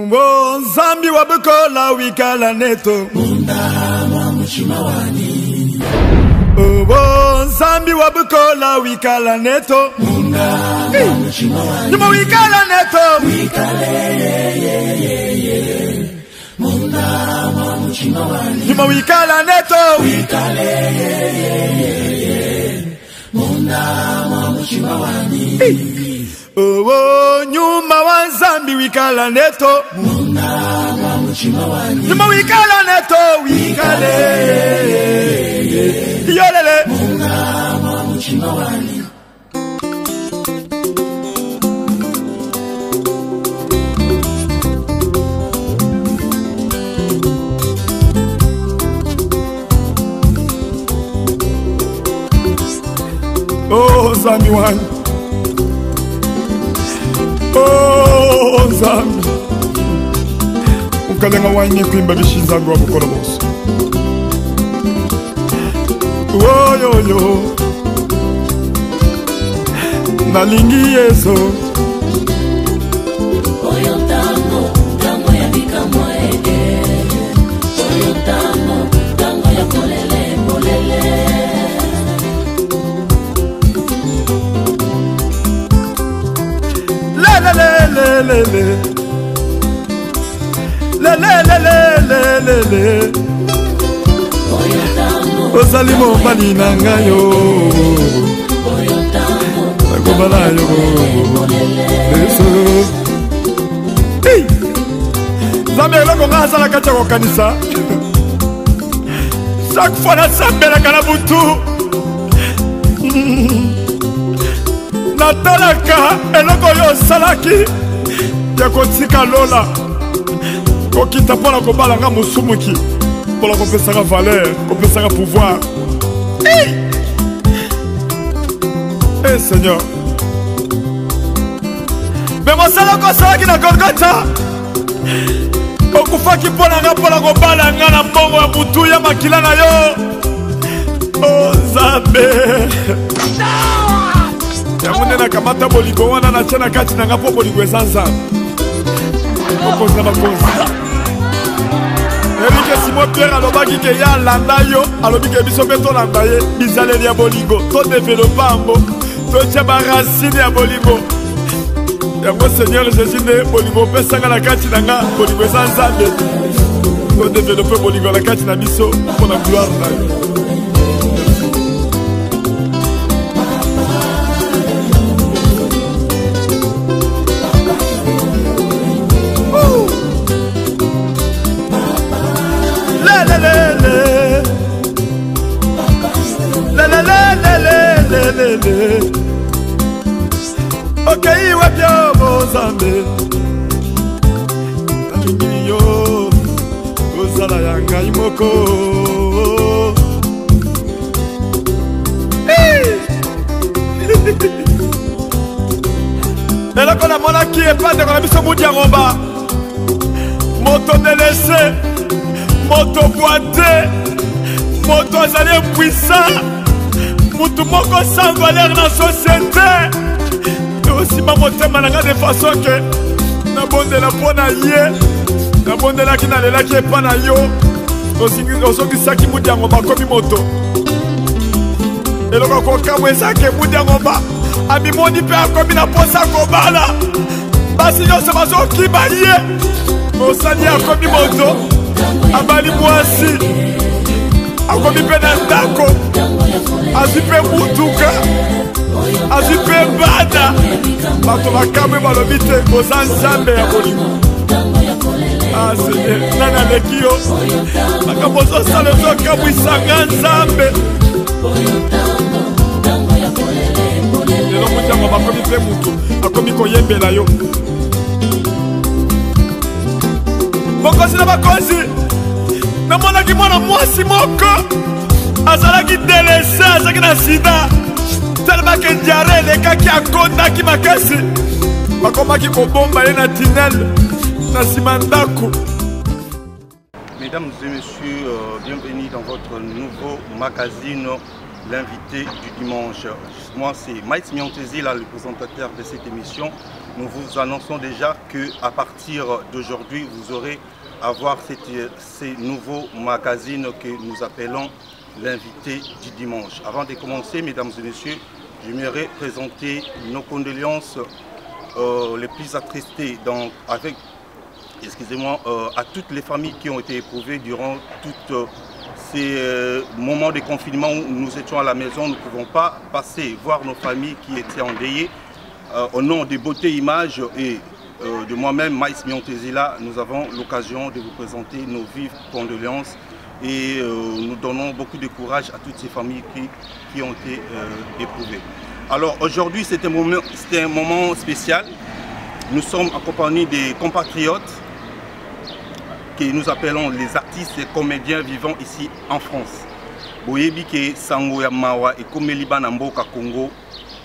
Zambi wabukola wikala neto Mundama muchimawani. Zambi wabukola wikala neto Mundama muchimawani. Numa wikala neto Wikale Mundama muchimawani. Numa wikala neto Wikale Mundama muchimawani. Nyuma wa Zambi wikala neto Mundama muchimawani. Numa wikala neto wikale Yolele Mundama muchimawani. Zambi wani Zambi ukalenga wanye kuimba bishinza ngwa bukola boso yo nalingi yeso Oyo tango ya bikamo ede. Oyo tango ya polele. Le Ozali mobali na ngayo nakobala yo Zambi eloko nga azalaka tia kokanisa chaque fois nasambelaka na butu natalaka eloko oyo osalaki ya kotika lola kokita mpona kobala nga mosumuki mpona kopesaka valeur kopesaka pouvoir Seigneur me mosala kosalaki na Golgotha okufaki mpona nga mpona kobala nga na mbongo ya butu ya makila na yo Nzambe yango nde nakamata bolingo wana natia na kati na nga mpo bolingo eza Nzambe okonzi na bakonzi Erike Simon Pierre alobaki ke ya alanda yo alobi ke biso mpe tolanda ye bizaleli ya bolingo todevelopa yango totia baracine ya bolingo yango Seigneur Jésus nde bolingo opesanga na kati na nga bolingo eza Nzambe todevelope bolingo na kati na biso mpo na gloire na yo Okay, wapyo Mozambe nalingi yo kozala ya ngai moko eloko namonaki epandeko na biso mudi ya ngomba moto delese moto boite moto azali impuissant mutu moko sans valeur na société osima motema na nga de façon ke nabondela mpo na ye nabondelaki nalelaki epa na yo ozongisaki mudi ya ngomba akomi moto eloko kokamwa ezake mudi ya ngomba amimoni mpe akomi na posa kobala basi nyonso bazokima ye osali akomi moto abali mwasi akomi mpe na ndako azwi mpe mutuka azwi mpe bana bato bakamwe balobi te oza Nzambe ya bolingo nani aleki yo makambo ozosala ezokamwisanga Nzambe lelo motiango bakomi mpe mutu akomi koyembela yo mokonzi na bakonzi namonaki mwana mwasi moko azalaki delese azalaki na sida telema ke diare elekaki akondaki makasi bakomaki kobomba ye na tinel na nsima ndako. Mesdames et messieurs, bienvenue dans votre nouveau magazine l'invité du dimanche. Moi, c'est Maïs Miontezi, là, le présentateur de cette émission. Nous vous annonçons déjà qu'à partir d'aujourd'hui, vous aurez à voir ces nouveaux magazines que nous appelons l'invité du dimanche. Avant de commencer, mesdames et messieurs, j'aimerais présenter nos condoléances les plus attristées avec, excusez-moi, à toutes les familles qui ont été éprouvées durant toutes ces moments de confinement où nous étions à la maison. Nous ne pouvons pas passer voir nos familles qui étaient endeuillées. Au nom de Beauté Images et de moi-même, Maïs Miontezi, nous avons l'occasion de vous présenter nos vives condoléances et nous donnons beaucoup de courage à toutes ces familles qui ont été éprouvées. Alors aujourd'hui, c'était un moment spécial. Nous sommes en compagnie des compatriotes que nous appelons les artistes et comédiens vivant ici en France. Boyebi ke sango ya mawa et komeli bana mboka Congo,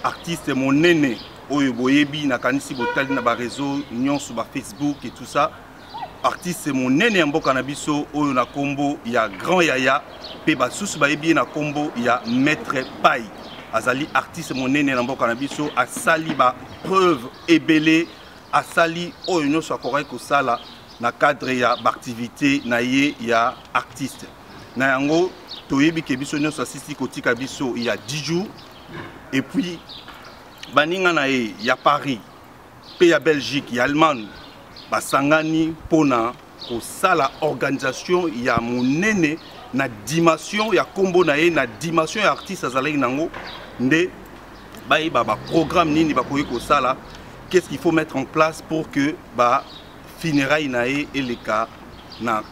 artiste monene oyo boyebi na kanisi botali na ba réseau nyonso ba Facebook et tout ça. Artiste monene ya mboka na biso oyo na kombo ya Grand Yaya pe basusu bayebi na kombo ya Maître Pai. Azali artiste monene na mboka na biso asali ba preuve ebele asali oyo nyonso akorai kosala na cadre ya activité na ye ya artiste. Na yango toyebi ke biso nyonso asisi kotika biso il y a 10 jours et puis baninga na ye ya Paris pe ya Belgique ya Allemagne basangani pona kosala organisation ya monene na dimension ya kombo na ye na dimension ya artiste azalaki nango nde bayeba ba programme nini bakoki kosala, qu'est-ce qu'il faut mettre en place pour que ba funérailles nae et les cas na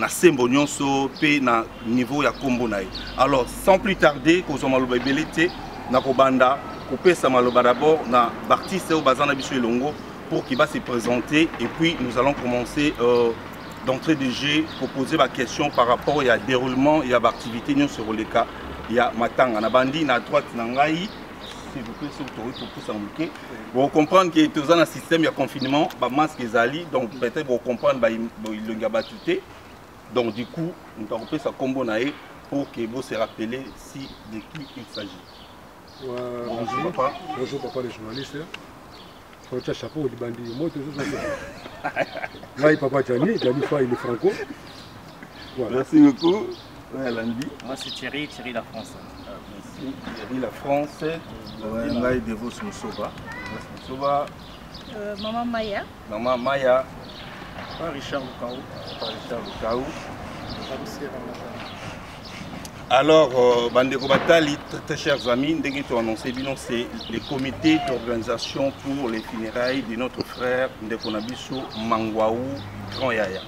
sembo nyonso pe na niveau ya kombo nae. Alors sans plus tarder ko maloba ebelete na kobanda kopesa maloba d'abord na artiste au bazana biso elongo pour qu'il va se présenter et puis nous allons commencer d'entrée de jeu pour poser ma question par rapport à déroulement et à l'activité nyonso sur le cas il y a matanga na bandi na droite na ngai. S'il vous plaît, vous comprendre que tous dans un système de confinement, bah masque les donc peut-être vous comprendre bah il a battu. Donc du coup, nous avons fait ça combo naé pour que vous se rappelez si de qui il s'agit. Bonjour papa. Bonjour papa les journalistes. Faut chapeau au bandit. Moi toujours ça. Là papa Tani, il est franco. Voilà. Merci beaucoup. Ouais, Landi. Moi c'est Thierry la France. Merci Thierry la France. Ngai Devos Musoba. Maman Maya. Maman Maya. Richard Lukaou. Richard Lukaou. Alors, Bandeko Batali, très chers amis, dès que tu as annoncé, c'est le comité d'organisation pour les funérailles de notre frère Ndekonabiso Mangwaou Grand Yaya.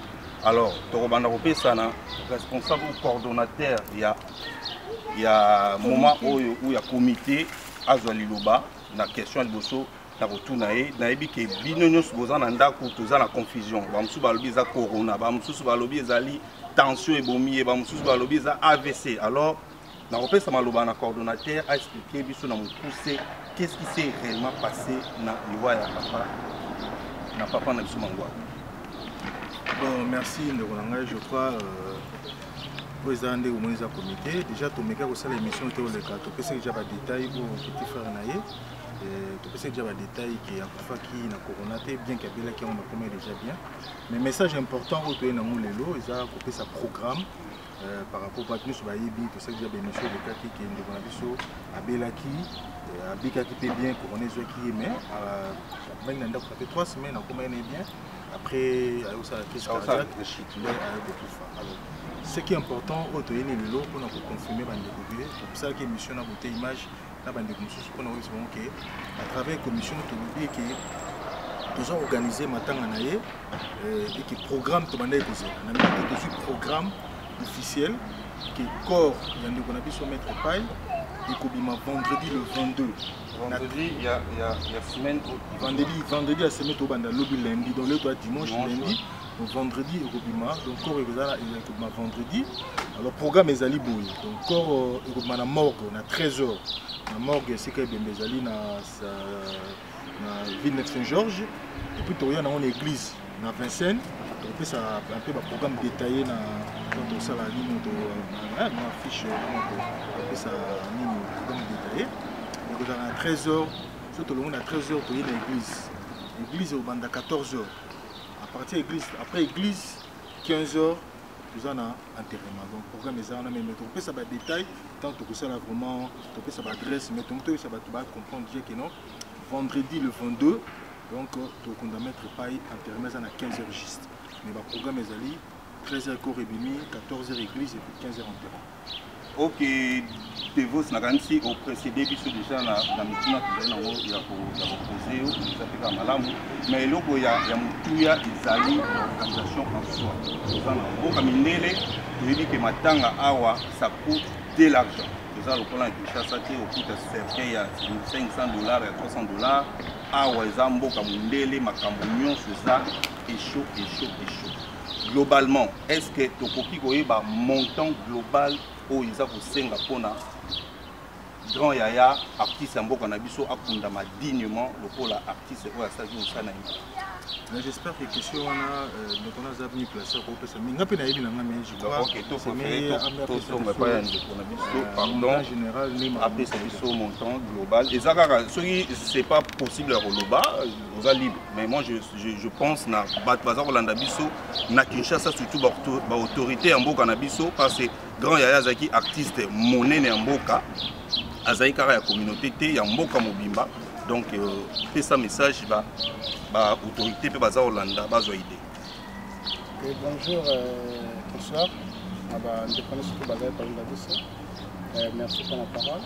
Alors, Torobanda Sana, responsable ou coordonnateur, il y a un moment où il y a un comité à Zoualiloba, la question de Bosso, la retour naïe, naïbi qui est binonios bozan anda kutuza la confusion. Bamsou balobi za corona, bamsou balobi zali tension et bomi, bamsou balobi za AVC. Alors, na repère ça maloba na coordonnateur a expliqué biso na poussé qu'est-ce qui s'est réellement passé na liwa ya papa. Na papa na biso mangwa. Bon, merci Ndonanga, je crois président de l'Union comité déjà tout méga aussi l'émission était au cas tout peut déjà pas détail au petit frère naïe tout peut déjà pas détail qui a fois qui na corona bien qu'abela qui on a commis déjà bien mais message important au tour na mulelo ils a coupé sa programme par rapport à nous sur baïbi tout ça déjà bénéficié de cas qui est de biso abela qui abika qui peut bien couronner ceux qui mais maintenant ça fait 3 semaines on commet bien après ça la crise cardiaque alors ce qui est important au tour les lots pour nous confirmer bande de pour ça que mission na beauté image na bande de pour nous que à travers commission to que nous avons organisé matanga naie et qui programme to bande cause na tout programme officiel qui corps yandi qu'on a pu mettre paille et kobima vendredi le 22 vendredi il y a semaine vendredi à semaine au banda lobby lundi donc le dimanche lundi vendredi au Kobima, donc corps est vendredi. Alors programme est ali boy. Donc corps est na morgue na 13h. La morgue c'est que Bembezali na ville de Saint-Georges et puis tu as une église na Vincennes. Donc ça un peu un programme détaillé donc ça la ligne de affiche après ça ligne détaillée et que à 13h surtout le monde à 13h pour l'église au bande à 14h à partir de l'église après l'église 15h nous en a enterrement donc programme les on a même on peut ça va détail tant que ça là vraiment on peut ça va adresse mais tout ça va comprendre dire que non vendredi le 22 donc tu vas mettre paille enterrement à 15h juste mais le programme est allé 13h corps et demi 14h église et puis 15h enterrement. Ok, Devos Nagansi au précédé biso déjà na mitina tuzali nango ya reposer déjà peka malamu mais eloko ya mutuya ezali l'organisation en soi eza na mboka mindele toyebi ke matanga awa ça coûte de l'argent eza lokola na Kinshasa te okuta cercueil ya $500 ya $300 awa eza mboka mindele makambo nyonso eza échaud. Globalement, est-ce que tokoki koyeba montant global o iza kosenga pona grand yaya artiste ya mboka na biso akundama dignement lokola artiste oyo asali mosala mais j'espère que question wana donc on a zabni place ko pesa minga pe na yebi na ngame je crois OK to somba pa ya ndeko na biso pardon général ni après ça biso montant global et ça soki c'est pas possible à Roloba vous êtes libre mais moi je pense na baza kolanda biso na Kinshasa surtout ba autorité ya mboka na biso parce que grand yaya zaki artiste monene ya mboka azali kaka ya communauté te ya mboka mobimba donc fait ça message ba autorité pe baza Hollanda bazwa idée. Bonjour bonsoir aba ndekone surtout baza pa nda biso merci pour la parole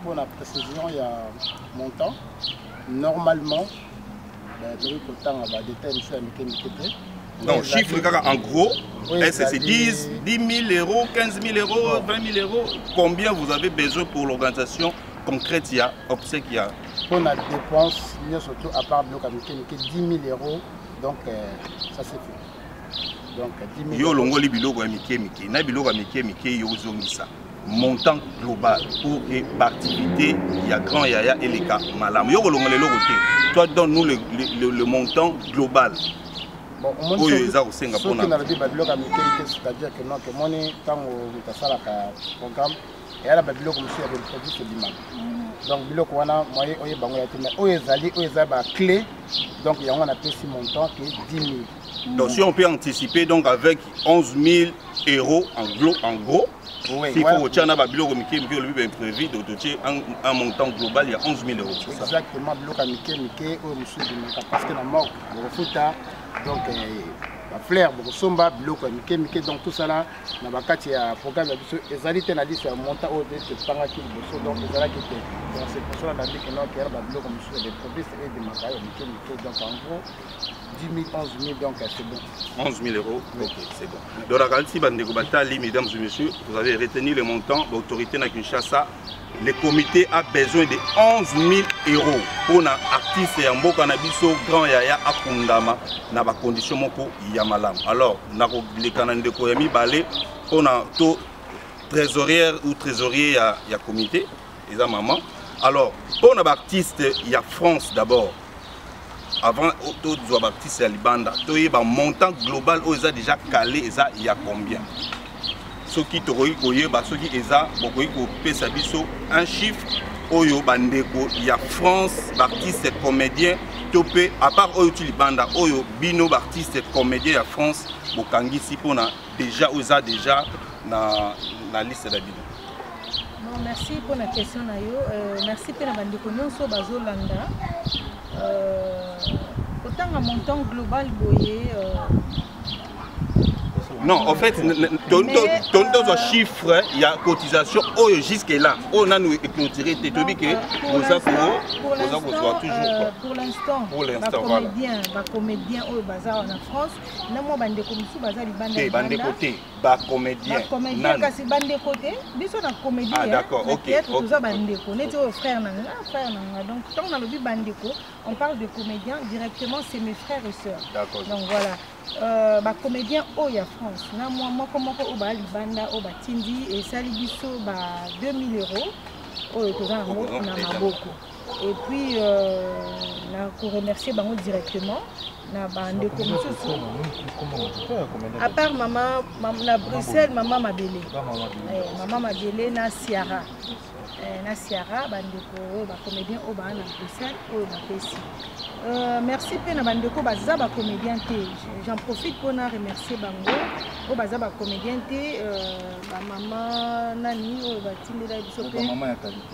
pour la précision il y a montant normalement donc autant ba détail monsieur Mikete. Non, chiffre en gros, oui, est-ce que c'est 10 000 euros, 15 000 euros, 20 000 euros? Combien vous avez besoin pour l'organisation concrète? Il y a obsèque, il y a. Pour la dépense, surtout à part bloc américain, 10 000 euros, donc ça c'est fait. Donc 10 000 euros. Yo longoli biloko américain, na biloko américain, yo zongisa. Montant global pour que l'activité, il y a grand yaya et les cas malam. Yo longoli le côté. Toi donne-nous le montant global. Bon, au c'est-à-dire que non, que mon temps où tu as ça programme et à la bibliothèque comme si il y avait le produit c'est l'imam. Donc bibliothèque wana moyen oye bango ya tena oye za ba clé donc il y a on appelle si montant que 10 000. Donc si on peut anticiper donc avec 11 000 euros en gros oui, s'il faut retirer ba bibliothèque mike le bien prévu de un montant global il y a 11 000 euros. Exactement bibliothèque mike oye monsieur parce que la mort le foota donc la fleur somba biloko mike donc tout ça là na bakati ya programme ya biso ezali te na liste ya montant au de tanga ki biso donc ezala ki te donc c'est pour cela que non que ba biloko biso des produits et des matériaux mike donc en gros 10 000 11 000 donc c'est bon 11 000 euros OK c'est bon donc la qualité bandeko batali mesdames et messieurs vous avez retenu le montant l'autorité na Kinshasa. Le comité a besoin de 11 000 euros pour un artiste et un mboka na biso grand yaya akundama na ba condition moko ya malamu. Alors na ko lekana ndeko ya mibale on a to trésorière ou trésorier ya comité eza maman. Alors pour un artiste il y a France d'abord. Avant to zo artiste ya libanda to yeba montant global o eza déjà calé eza il y a combien? Ce qui tokoki koyeba soki eza bokoki kopesa biso un chiffre oyo bandeko ya France artiste comédien topé à part oyo tu libanda oyo bino artiste comédien ya France bokangisi pona déjà oza déjà na liste de bino. Non, merci pour la question na yo merci pour la bandeko nyonso bazolanda autant un montant global boyé non, en fait, ton chiffre, il y a cotisation jusque là. On a nous clôturé, tu dis que pour l'instant, comédien au bazar en France, non moi bande comme ça bazar libanda. Bande côté, comédien. Comédien kasi bande côté, biso na comédien. Ah d'accord, OK. Tout ça bande ko, net au frère nanga. Donc tant on a le bande ko, on parle de comédien directement, c'est mes frères et sœurs. D'accord. Donc voilà. Comédien au ya France na moi comment au ba libanda au ba tindi et sali biso ba 2 000 euros au tozana na maboko Et puis, je remercie directement. À part maman, na Bruxelles, maman Mabélé. Maman Mabélé, na Ciara. Na Ciara, bandeko, comédien au na Bruxelles, au Pesi. Merci pe na bandeko baza ba comédien té. J'en profite pour na remercier bango. Au baza ba comédien té, ba maman nani au batindela biso pe.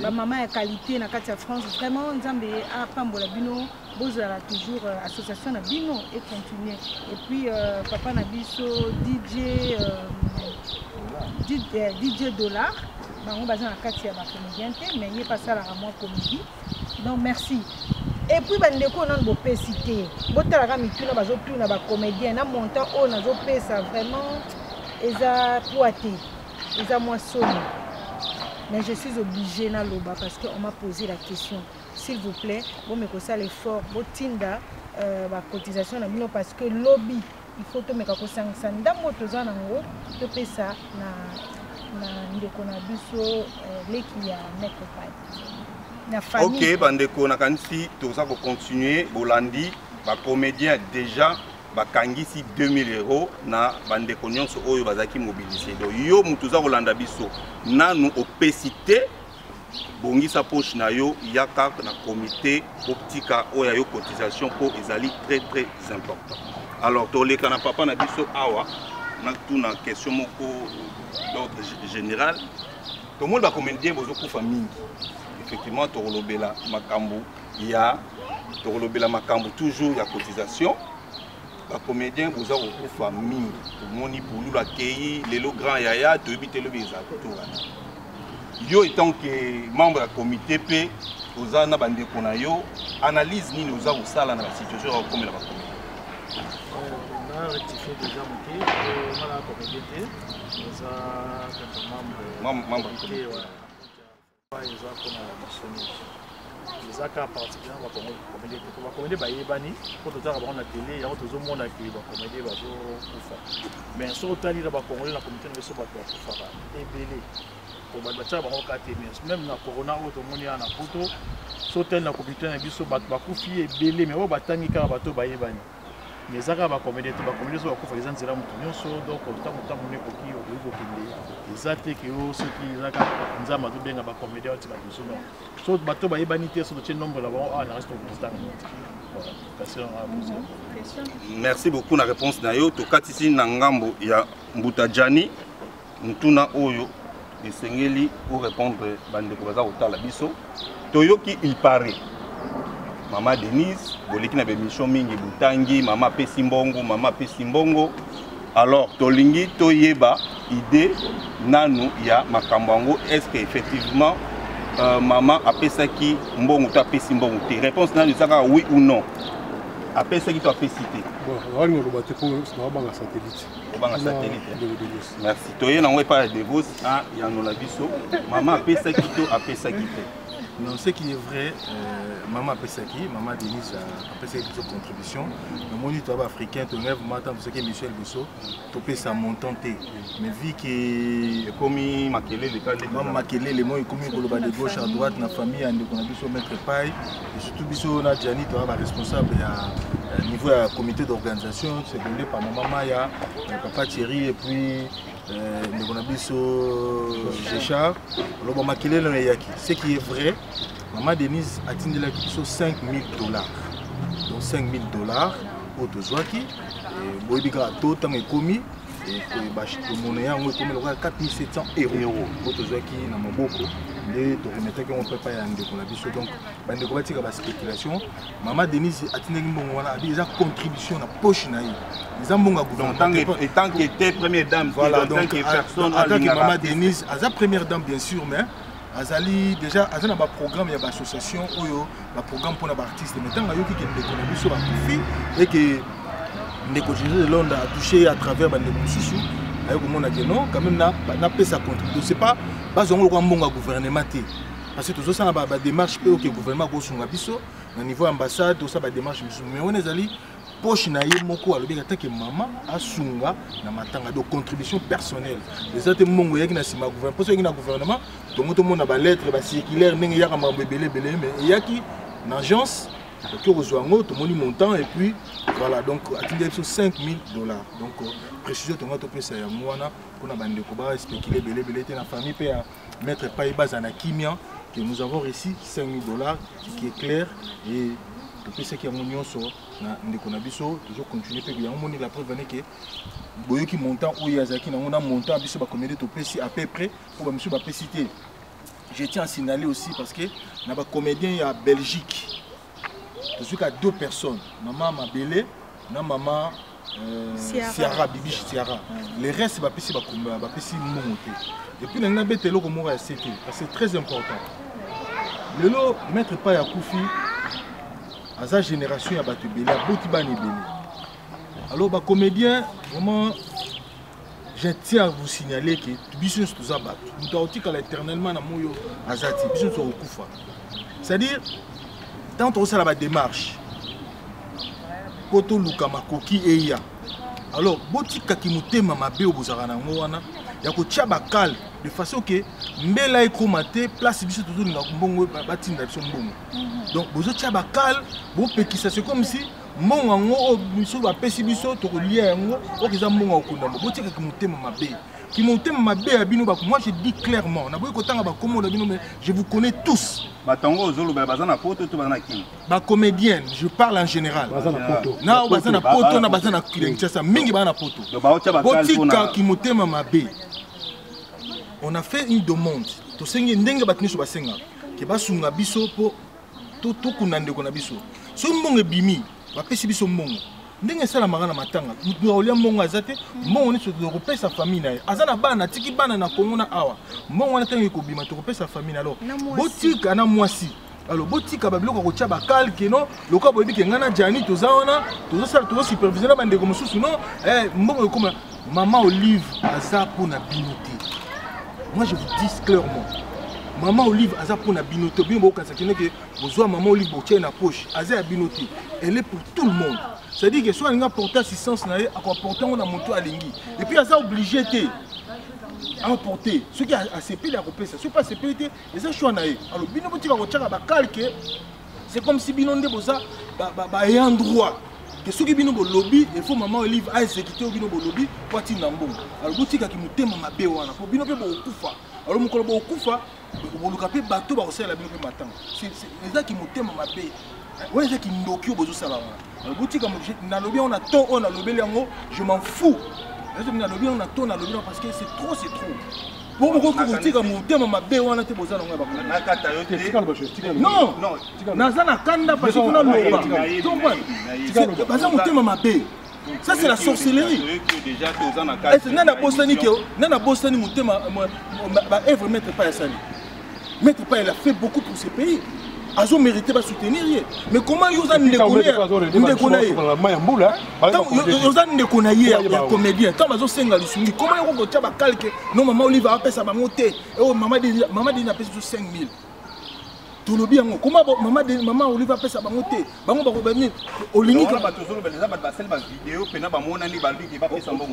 Ba maman ya qualité na kati ya France. Vraiment nzambe a pambola bino. Bozala toujours association na bino et continuer. Et puis papa na biso DJ Dollar. On va dans la carte à la comédienne, mais il n'y a pas ça à moi comédie. Donc merci. Et puis bandeko on a beau cité. Botala ka mituna bazo plus na ba comédien na montant on a zo pesa vraiment eza poité. Eza moi sonné. Mais je suis obligée na loba parce qu'on m'a posé la question. S'il vous plaît, bon me ko ça l'effort, botinda ba cotisation na bino parce que lobby, il faut to me ka ko sangsa ndambo toza nango to pesa na ndeko na biso leki ya nekopay. Ok, bandeko na kanisi toza ko continuer bolandi ba comédien déjà bakangisi 2000 € na bandeko nyonso oyo bazaki mobiliser. Donc yo mutuza kolanda biso nanu opesité bongisa poche na yo yaka na comité optika oya yo cotisation pour ezali très important. Alors toleka na papa na biso awa na tuna question moko d'ordre général. Tout le monde va comédien bozo kufa mingi. Effectivement torolobela makambu ya torolobela makambu toujours ya cotisation. Ba comédien bozo kufa mingi. Moni boulou la kei lelo grand yaya to ebite le beza tout là. Yo étant que membre du comité P oza na bande kona yo analyse ni oza osala na situation comme la comédie. On a rectifié déjà mon on a comédie nous a membre comité ouais ils ont comme les accords particulièrement va comédie ba yebani pour tout ça on a télé ya to zo mona ki ba comédie ba zo kufa mais so tali na ba congolais na comité na so ba kufa et belé pour battre ba okate même na corona auto moni na photo so tel na comité na biso ba kufi et belé mais o batangi ka ba to ba yebani mais ça va comédie to ba comédie so ba kufa les anzela mutu nyonso donc autant moni ko ki o ko kinde ezate ke o so ki zaka nzama to benga ba comédie oti ba biso non so bato ba yebani te so tient nombre là on a reste constant. Merci beaucoup na réponse na yo to katisi na ngambo ya Mbutajani mutuna oyo esengeli pour répondre bandeko baza otala biso toyoki il paraît Maman Denise boleki na bémission mingi butangi mama pesi mbongo alors tolingi toyeba idée nanu ya makambango est-ce que effectivement maman apesaki mbongo to apesi mbongo te réponse nanu saka oui ou non apesaki to apesi te bon on va te pour banga satellite banga satellite merci toye na ngwe pa de vos ah ya no la biso maman apesaki to apesaki te. Non, ce qui est vrai, maman Pesaki, maman Denise a fait sa contribution. Le moniteur africain, tu rêves maintenant ce que Michel Bosso, tu payes sa montante. Mais vu que comme Makele, les cas de Makele, les mots comme de gauche à droite, la famille, on a dû mettre paille. Et surtout, Bisso, on a Gianni, tu es responsable à niveau comité d'organisation, secondé par ma maman, papa Thierry et puis. On a biso Géchard, ce qui est vrai, maman Denise a tenu la question $5 000. Donc $5 000 au Tozwaki, Boibiga Totam est commis, et mon ayant commis 4 700 € au Tozwaki dans mon boko. Et tu remettais qu'on ne peut pas y aller pour la biso. Donc, il y a une spéculation. Maman Denise a tenu une contribution à la poche. Ils ont et tant qu'elle était première dame, voilà, donc personne en tant que maman Denise, elle est première dame bien sûr, mais elle déjà elle a un programme, il y a une association, un programme pour les artistes. Maintenant, il y a une sur la profit et que les coachs de Londres a touché à travers les sous. Non, quand même, n'a pas sa contribution. C'est pas un bon gouvernement. Parce que tout ça, il y a des démarches que le gouvernement a au niveau ambassade, tout ça, il y a des démarches. Mais on est allé poche na ye moko alobi ata ke mama asunga na matanga de contribution personnelle les autres mongo yaki na sima gouvernement parce que na gouvernement tongo to mona ba lettre ba circulaire ndenge yaka mambo belé mais yaki na agence qui reçoit tout le montant et puis voilà donc à $5 000 donc précision ton autre peu c'est moi qu'on a bandé qu'on va spéculer belé la famille peut mettre pas base en kimia que nous avons reçu $5 000 qui est clair et depuis ce qui a mon sur na ndeko na biso toujours continuer pe ya moni la preuve que boyo qui montant ou yazaki na on a montant biso ba comédie to pesi à peu près pour ba monsieur ba citer. Je tiens à signaler aussi parce que na ba comédien ya Belgique. Je suis qu'à 2 personnes, maman Mabélé, maman Ciara, Bibi Ciara. Les restes, c'est monté. Et puis, on a bêté le comment c'est très important. Le lot, mettre pas à Koufi, à sa génération, il y a battu Bélé, à Boutibani Bélé. Alors, les comédiens, vraiment, je tiens à vous signaler que Bisson est tout abattu. Nous avons dit qu'éternellement, nous avons Azati, Bisson est au Koufa. C'est-à-dire, tant on a la démarche, poto lukama koki eya. Alors, botika ki mutema mabe obozara na ngwana, ya ko tia bakal de façon que mbela ekomate place biso toujours nga mbongo batinda biso mbongo. Donc bozo tia bakal, bo pekisa c'est comme si mbongo ngo biso ba pesi biso to ko lier ngo o kiza mbongo okunda. Botika ki mutema mabe. Qui montent ma bé à Bino. Moi je dis clairement, je vous connais tous. Ma comédienne, je parle en général. Non, on a fait une demande. ndenge sala magana matanga mutuolia mbongo azate mbongo ni soto kopesa famille na azana bana tiki bana na Kongo na awa mbongo na tangi ko bima to kopesa famille alors botika na mwasi alors botika babiloko ko tia bakal keno loka boyebi ke ngana jani tozaona tozosala tozo superviser na bande ko mususu no mbongo ekoma maman Olive aza pona binoté. Moi je vous dis clairement maman Olive aza pona binoté bien boka sakine ke bozwa maman Olive botia na poche aza binoté elle est pour tout le monde. C'est-à-dire que soit on a porté assistance à porter on a monté à l'ingui. Et puis ça obligé à porter. Ceux qui a CP la repère ça. Ceux pas CP et ça choix naé. Alors bino petit va retira ba calque. C'est comme si bino ndé boza ba ayant droit. Que ceux qui bino bo lobby, il faut maman Olive a exécuté au bino bo lobby pour tinda mbongo. Alors botika ki mutema mabe wana. Pour bino pe bo kufa. Alors mukolo bo kufa, bo lukape bateau ba osala bino pe matanga. C'est ça qui mutema mabe. Ouais, c'est qui n'occupe pas de ça. Le boutique, on a ton, on a le béliango, je m'en fous. On a le bien, on a ton, on a le bien parce que c'est trop, c'est trop. Pour me boutique, mon thème, ma bé, on a été posé dans le non, non, Nazana Kanda, parce qu'on a le ça c'est la sorcellerie. C'est Nana Bostani qui Nana Bostani, mon thème, œuvre mettre pas à Sali. Mettre pas, elle a fait beaucoup pour ce pays. Ils ont mérité de soutenir. Mais comment ils ont des comédiens? Comment non, maman Olive a appelé sa maman oh, maman dit n'a pas 5 000. Tout le bien. Comment maman Olive a appelé sa maman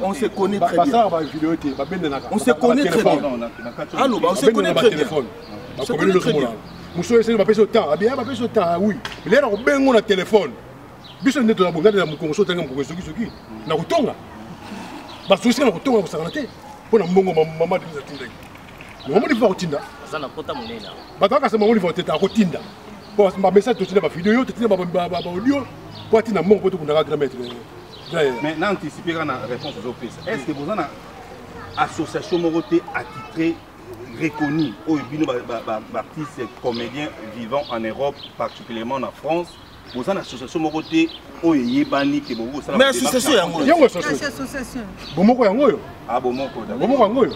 on se connaît très bien. On se connaît très bien. Allô, on se connaît très bien. On se connaît très bien. Monsieur essaie de passer au temps. Ah bien, passer au temps, oui. Il est là au bengo na téléphone. Biso ndeto na bonga na mukongo sotanga mukongo soki. Na kutonga. Ba souci na kutonga ko sanate. Pona mbongo mama de zatinda. Mama liva otinda. Zana kota monena. Ba taka se mama liva oteta ko tinda. Bon, ma message totina ba vidéo, totina ba audio. Pour tinda mbongo poto kunda ka mettre. Mais na anticiper na réponse aux OPS. Est-ce que vous en association moroté attitré reconnu aux artistes comédiens vivant en Europe, particulièrement en France, vous avez une association Moroté, Oyebani, qui est beaucoup. Mais association, il y a une association. Bomoko Yangoyo. Ah, Bomoko. Bomoko Yangoyo.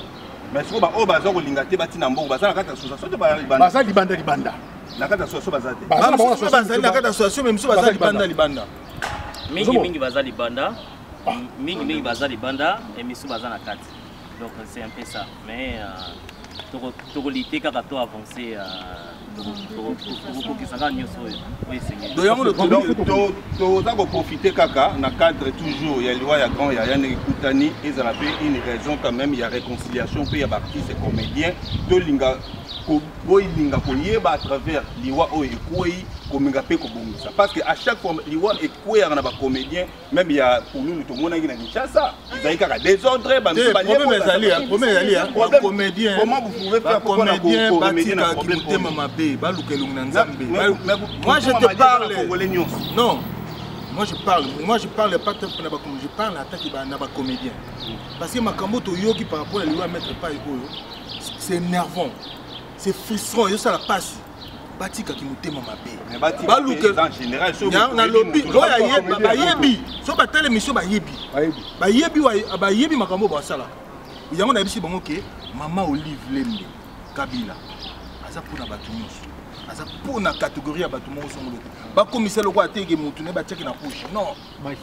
Mais si vous avez une association, vous avez une association. Baza Libanda Libanda. La carte association Bazate. La carte association, même si vous avez Libanda Libanda. Mingi Baza Libanda. Mingi Baza Libanda et Missou Baza la carte. Donc c'est un peu ça. Mais. Tu as avancé tokokisaka nyonso oyo esengeli. toza koprofite kaka na cadre toujours ya liwa ya grand yaya ndenge ekutani ezala mpe une raison quand même ya réconciliation mpe ya baartiste comédien tolinga boyilinga koyeba à travers liwa oyo ekwei kominga mpe kobongisa parce que à chaque fois liwa ekweyaka na bacomédien même ya polulu tomonaki na kinshasa ezali kaka désordre comment vous pouvez faire pour na comédien na problème moi je te parle non moi je parle pas tant pour je parle en tant que comédien parce que makambo to yoki par rapport à liwa mettre pas oyo c'est énervant. C'est frustrant, et ça la passe. Batika qui nous témoigne ma paix. Balouke en général, na lobby, bayebi. So ba telle émission bayebi makambo ba sala. Yango na bisi bango ke Mama Olive Lembe Kabila. Aza pour na batu nyonso. Aza pour na catégorie ya batu mo songolo. Ba commissaire le quoi tege mutu ne ba check na poche. Non.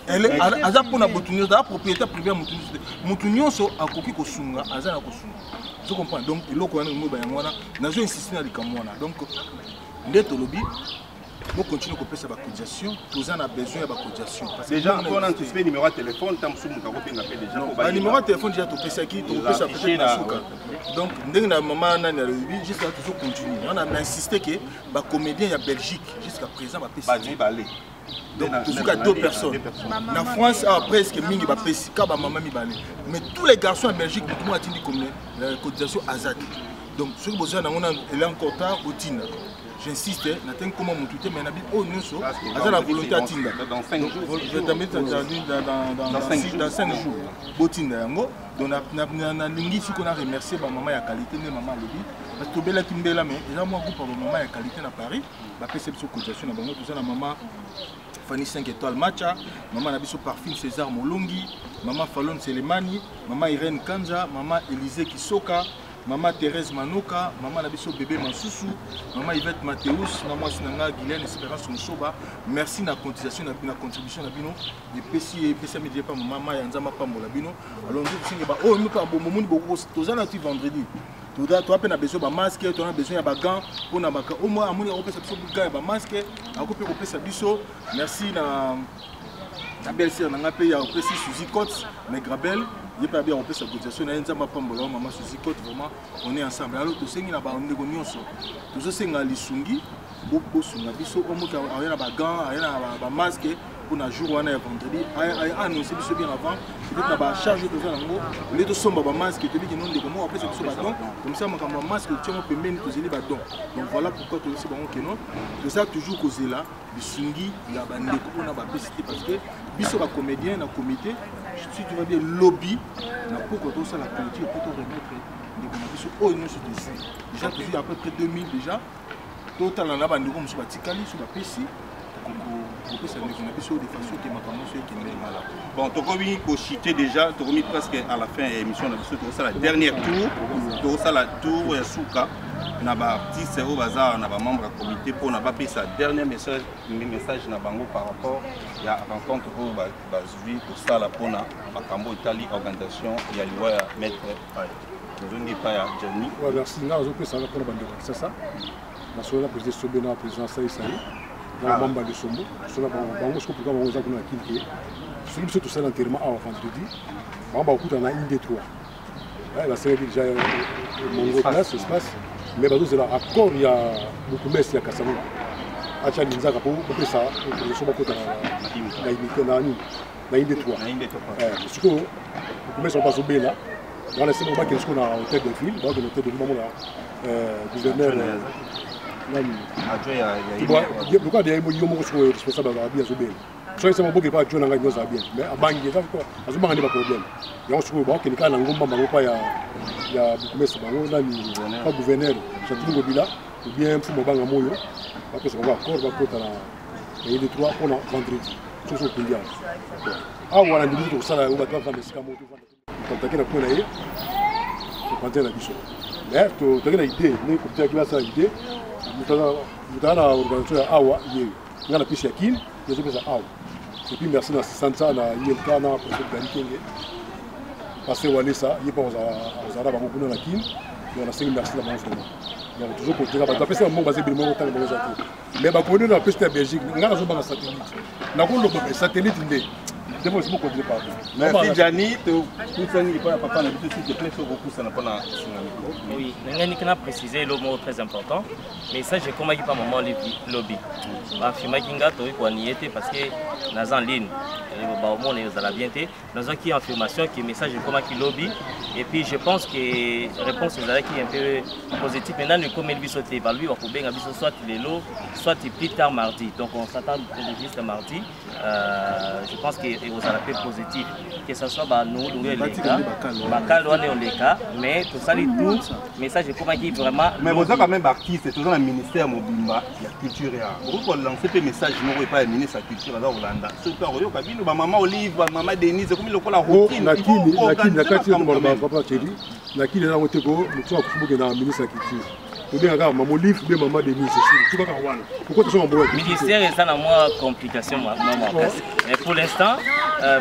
Elle aza pour na batu nyonso, da propriétaire privé mutu nyonso. Mutu nyonso akoki ko sunga, aza na ko sunga. Je comprends. Donc, il faut que nous insistons dans les camons. Donc, nous devons continuer à faire cette cotisation. Tous on a besoin de la cotisation. Déjà, on a anticipé le numéro de téléphone. Le numéro de téléphone, déjà, tu peux faire qui? Tu peux faire peut-être. Donc, nous avons juste toujours continuer. On a insisté que les comédiens en Belgique, jusqu'à présent, donc, toujours 2 personnes. En France, presque mingi ba pesika ba maman mi balé. Mais tous les garçons en Belgique, tout le monde a dit combien la cotisation azad. Donc, ce que besoin on a elle est encore tard au Tina. J'insiste, n'atteint comment mon tuté mais nabi oh non so, azad la volonté à Tinda. Dans 5 jours. Je vais mettre dans 5 jours. Botinda yango. Donc na lingi si qu'on a remercié ba maman ya qualité mais maman lobi. Parce que bela kimbela mais déjà moi groupe ba maman ya qualité na Paris, ba perception cotisation na bango tout ça na maman Fanny 5 étoiles Macha, maman Nabiso Parfum César Molongi, maman Fallon Selemani, maman Irène Kanza, maman Élisée Kisoka, maman Thérèse Manoka, maman Nabiso Bébé Mansousou, maman Yvette Mathéus, maman Sinanga Guylaine Espérance Mousoba. Merci na cotisation na contribution na bino et PC média pas maman Yanzama Pambola bino. Alors nous singa ba oh nous ka bon monde beaucoup tozana tu vendredi. Tu as besoin de masque, tu as besoin de gants pour na baka au moins amoni opesa biso gants ba masque akope opesa biso. Merci na belle-sœur na ngape ya opesa Suzy Cote mais Grabel il pas bien opesa cotisation na nzamba pambola maman Suzy Cote vraiment on est ensemble. Alors to sengi na ba ndeko nyonso to senga lisungi bo sunga biso au moins ayana ba gants ayana ba masque pour un jour ou un vendredi, annoncé bien avant, peut-être la charge de l'ango, les deux sont bas masque et non de comment après c'est badon, comme ça mon masque tient on peut même poser les badons. Donc voilà pourquoi tu sais bon que non, de ça toujours causé là, le sungi la bande on a pas pesté parce que biso ba comédien na comité, si tu vas dire lobby, na pourquoi tout ça la politique pour te remettre des conditions oh non sur dessus. Déjà toujours à peu près 2000 déjà. Total en a bande comme sur Batikali sur la PC. Bon, tu as cité déjà, tu as mis presque à la fin de l'émission, tu as la dernière tour, tu as la tour et Souka, tu as artiste au bazar, tu as membre du comité pour n'a pas payé sa dernier message par rapport à la rencontre pour Bazui, pour ça, pour la Cambo Italie organisation, il y a le maître je ne pas à Johnny. Merci, là, je peux savoir pour la bande, c'est ça. La soirée, président Sobena, président Saïsaï. Dans le Bamba de Sombo, cela va vous expliquer comment vous avez quitté. Celui qui est l'enterrement à vendredi, on va écouter dans une des trois. La série déjà mon place, espace, mais c'est là encore il y a beaucoup de messes, il y a Kassamo. À Tchad, il y a pour ça, on se bat la unité dans une des trois. Parce que beaucoup de messes sont pas au B là. Dans la série, on va qu'il y a un hôtel de ville, dans l'hôtel de ville, gouverneur. Pourquoi il y a des responsables de la vie à Zobel? Soit c'est mon beau qui pas John Angay Noza bien, mais à Bangui, ça quoi? À Zobel, il n'y a pas de problème. Il y a aussi beaucoup qui est là, il y a beaucoup de pas gouverneur, Château Gobila, ou bien pour Mobanga Moyo, parce que ça va encore, va côté là, et les trois pour vendredi, tout ce qu'il y a. Ah voilà, nous disons ça là, on va faire des scamos, quand tu as pour l'aller, tu prends la biche. Mais tu as une idée, nous comme tu as ça idée. Vous avez l'organisation à Awa, il y a la piste à Kin, il y a la Awa. Et puis merci à Santa, à ILK, à la Gariking. Parce que ça, il y a pas aux Arabes à Kin, et on a 5 merci à la toujours côté là parce que c'est un monde basé bien mon temps dans les autres mais ba connait la peste Belgique ngana zo ba satellite na ko lo ba satellite ndé devons se côté pas merci Gianni tout ça n'est pas papa na bitu s'il te plaît beaucoup ça n'a pas na oui ngani kana préciser le mot très important mais ça j'ai comment pas maman lobby ba fima kinga to ko ni était parce que dans en ligne ba au monde ça la bien été dans un qui information qui message comment qui lobby et puis je pense que réponse aux qui est un peu positive maintenant le comme il sauter par lui on peut bien abisso soit les lots soit plus tard mardi donc on s'attend juste mardi je pense que vous allez faire positif que ce soit bah nous les cas bakalo on les cas mais tout ça les tout message comment qui vraiment mais vous avez quand même artiste c'est toujours le ministère mobimba il y a culture et vous pouvez lancer des messages non pas le ministre de la culture là Hollanda surtout royo kabino ba maman Olive maman Denise comme le la routine la papa chéri nakili na ngoteko mutu akufubuke na ministre ya culture ou bien maman Olive bien maman Denise c'est tout ka wana pourquoi tu sont bon ministère et ça na moi complication maman mais pour l'instant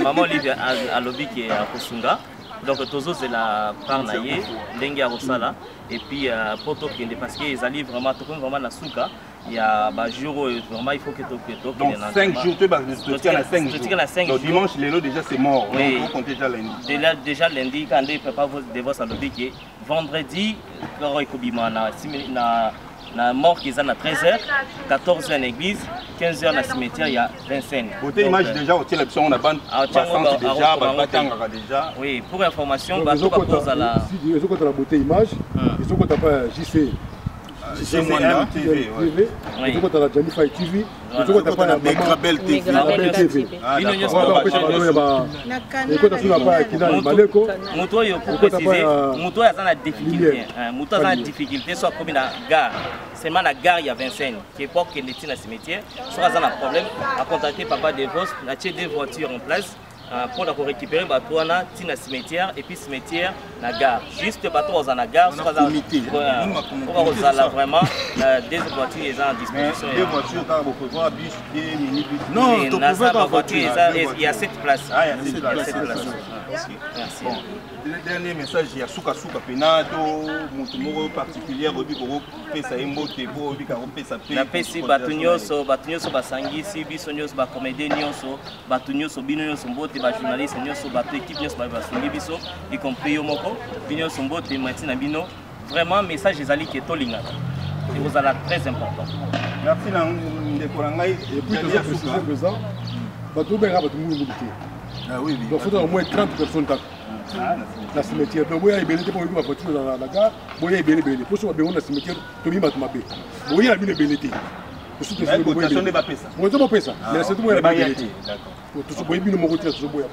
maman Olive a lobby qui est à Kosunga donc toujours c'est la part naie ndenge ya rosala et puis poto kende parce que ils allaient vraiment tout vraiment na suka il y a bah jour vraiment il faut que tu donc 5 jours tu vas le 5 jours dimanche les lots déjà c'est mort oui. Donc on compte déjà lundi déjà lundi quand il prépare vos devoirs à lobby qui vendredi quand il kobima na mort qui est à 13h 14h à l'église 15h à la cimetière il y a 25 côté image déjà au tient l'option on a bande déjà oui pour information bah tout propose à la ils ont la beauté image ils ont pas JC GCM TV ils ont la Janify TV ils ont pas la Megrabel TV moto yo pour préciser moto a la difficulté moto a la difficulté soit comme na gare seulement la gare il y a 25 qui est pas que les tient cimetière soit ça un problème à contacter papa Devos na des voitures en place pour récupérer bateau na tina cimetière et puis cimetière na gare juste bateau dans la gare soit pour ça vraiment des voitures ils en disposition des voitures quand vous pouvez voir bus des mini bus non tu peux pas voiture il y a 7 places merci le dernier message il y a souka penato mutumoro particulier obi ko pesa emote bo obi ka pesa pe na pesi batunyoso basangisi biso nyos ba comédien nyonso batunyoso bino nyonso mbote ba journaliste nyonso ba équipe nyonso ba basungi biso y compris yo moko bino nyonso mbote matina bino vraiment message ezali ke tolinga et vous allez très important merci na ndeko ngai et puis tout ça préciser présent bato benga bato mungu bité ah oui donc faut au moins 30 personnes la cimetière donc boya ibelete pour ba voiture dans la gare boya ibelete pour so ba on la cimetière to mi bato mabe boya la ibelete pour tout ça cotation ne va pas ça moi to pas ça mais c'est tout moi la ibelete d'accord tout so boya bino mo rotier so boya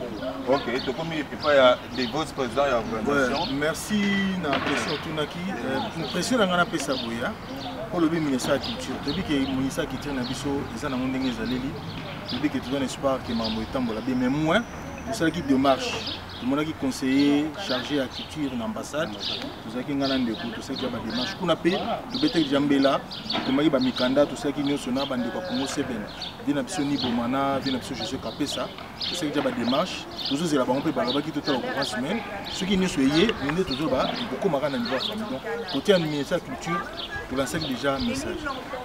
pour OK to comme il peut ya des votes présidents ya organisation merci na question tunaki impression nga na pesa boya pour le ministère de la culture depuis que le ministère de la culture na biso eza na ndenge ezaleli depuis que tu donnes espoir que mambo etambola bien mais moi pour ça qui démarche tout le monde qui conseiller chargé à culture en ambassade tout ça qui ngana ndeko tout ça qui ba démarche kuna pe to bete jambela to maki ba mikanda tout ça qui nyoso na bande ko Congo Seben dina biso ni bomana dina biso José Kapesa tout ça qui ba démarche toujours c'est la banque ba ba qui total au semaine ceux qui nyoso yé ndé toujours ba beaucoup makana niveau famille donc côté ministère de la culture pour lancer déjà un message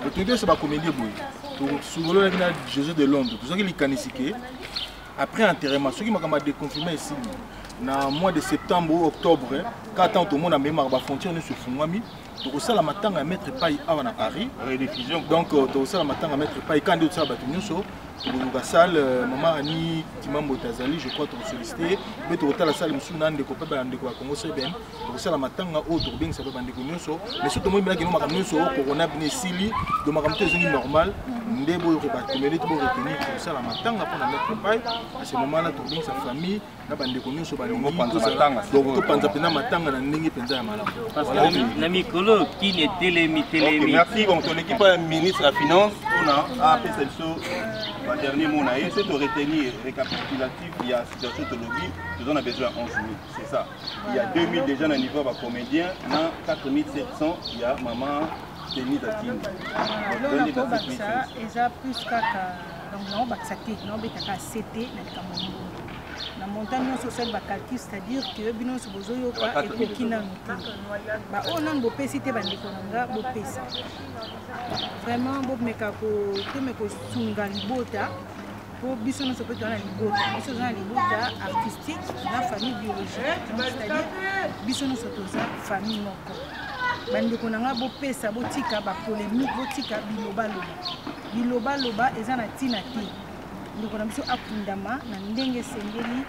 le truc c'est ba comédie boy to sungolo na José de Londres tout ça qui likanisike après enterrement ceux qui m'a déconfiné ici na mois de septembre ou octobre quand tout le monde a même la frontière ne se fungami donc ça la matin à mettre pas à Paris rediffusion donc tout ça la matin à mettre pas quand d'autres ça ba tunyoso la salle maman Ani Timambo Tazali je crois tout sollicité mais tout la salle musu nande ko pa bande ko Congo Seben donc ça la matin à autre bien ça bande ko nyonso mais surtout moi bien ko nyonso corona bien sili de ma kamte zini normal ndebo ko ba communauté bo retenir pour ça la matin pour mettre pas à ce moment là tout bien sa famille na bande ko nyonso ba lingi donc to panza pena matanga na ndenge penza ya malamu parce que na mikolo qui ne telemi merci bon ton équipe ministre de la finance on a appelé le dernier mot, c'est de retenir récapitulatif, il y a situation de lobby, nous en avons besoin de 11 000, c'est ça. Il y a 2 000 déjà dans le niveau de comédien, dans 4 700, il y a maman Denis Akine. Donc, on a ça, et ça plus qu'à donc non, bah ça t'est non, mais t'as CT, mais t'as mon na montant nyonso osali bacalcul, c'est-à-dire que bino nyonso bozoyoka ekoki nanu te baoyo nanu bopesi te bandeko na nga bopesa vraiment bomeka kosunga libota po biso nyonso mpe toza na libota biso toza na libota artistique na famille biologique, c'est-à-dire biso nyonso toza famille moko bandeko na nga bopesa botika bapolémique botika bilobaloba eza na ntina te ndeko na biso akundama na ndenge esengeli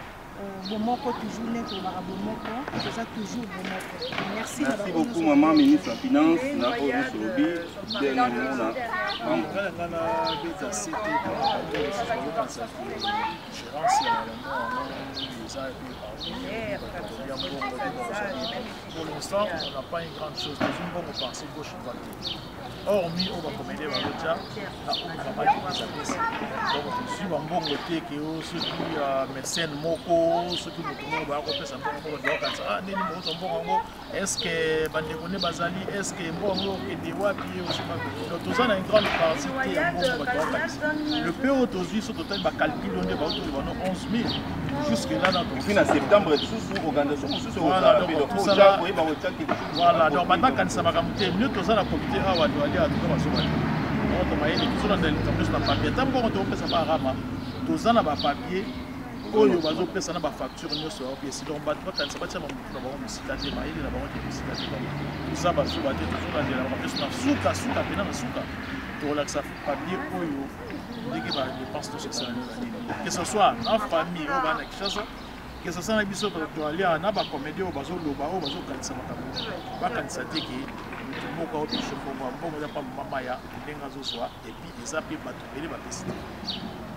bomoko toujours net tolobaka bomoko toza toujours bomoko. Merci beaucoup maman ministre ya finance na oyo solobi dernièrement na pour l'instant, on n'a pas une grande chose. Nous avons pensé gauche droite. Hormis on va commander à l'autre, donc je suis en bon côté que ceux qui médecins moko, ceux qui nous va repérer ça est-ce que bandekone bazali, est-ce que mbongo et des wapi aussi donc tout ça a une grande partie le peu aujourd'hui sur total va calculer on va autour de 11 000 jusque là dans fin septembre sous organisation sous voilà donc maintenant quand ça va monter mieux tout ça la comité a wa doit aller à tout va sauver on va aller tout ça dans le papier tant qu'on on peut ça pas rama tout ça na ba papier oyo bazo pesa na ba facture nyonso ya pièce donc ba quand ça va tia mamutu na ba musika te ma ile na ba te musika te tout ça ba so ba te tout ça na ba pesa na suka pena na suka to relaxa papier oyo ndiki ba dépense tout ça que ce soit en famille ou ba na kishasa que ce soit na biso to aller na ba comédie o bazo loba o bazo kanisa makambo ba kanisa te ki moko o biso ko ba pa mama ya ndenga zo soa et puis les appi ba to bele ba pesa.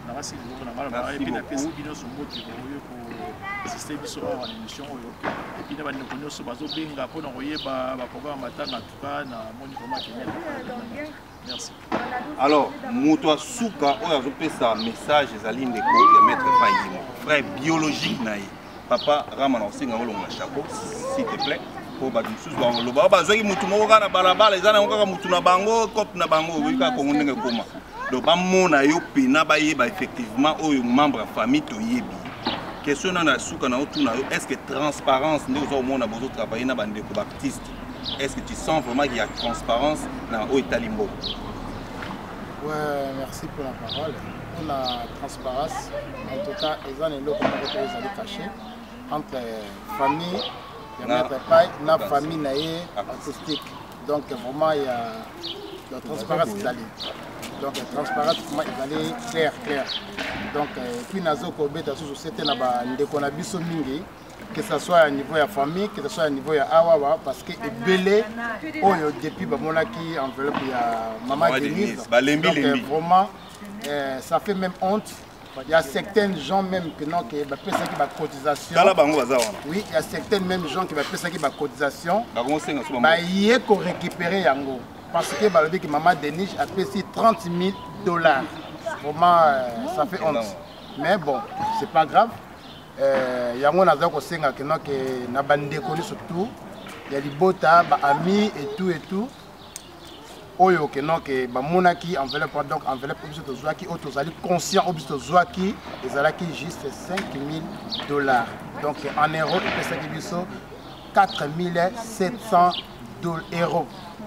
Merci beaucoup. Alors, Moutoua Souka, on a fait ça message des alliés de maître Fayimo, frère biologique naï. Papa Ramana Singa Olonga Chapeau, s'il te plaît. Pour Badoussous, le Baba Zogi Moutumoga, la Balaba, les Anna Moutuna Bango, Cop Nabango, Wika Kongunga Koma. Donc, effectivement, aux membres de la famille, question est-ce que transparence, nous avons besoin de travailler dans les artistes? Est-ce que tu sens vraiment qu'il y a transparence dans l'Italimbo? Oui, merci pour la parole. On a transparence. En tout cas, les gens sont cachés entre famille, la famille artistique. Donc, vraiment, il y a la transparence qui est allée. Donc, la transparence est allée clair. Donc, puis, nous avons dit que ce soit au niveau de la famille, que ce soit au niveau de Awawa, parce que belé, depuis que je enveloppe Maman Denise, donc vraiment, ça fait même honte. Il y a certains gens même qui ont fait une cotisation. Oui, il y a certains même gens qui ont fait une cotisation. Il faut récupérer Yango. Parce que Maman Denise a payé $30 000. Vraiment, ça fait honte. Mais bon, c'est pas grave. Il y a des gens qui ont surtout. Il y a des bota, des amis et tout. Oyo ke non ke ba monaki enveloppe donc enveloppe obis to zwaki auto zali conscient obis to zwaki ezalaki juste $5 000. Donc en euros il pesa ki biso 4 700 €.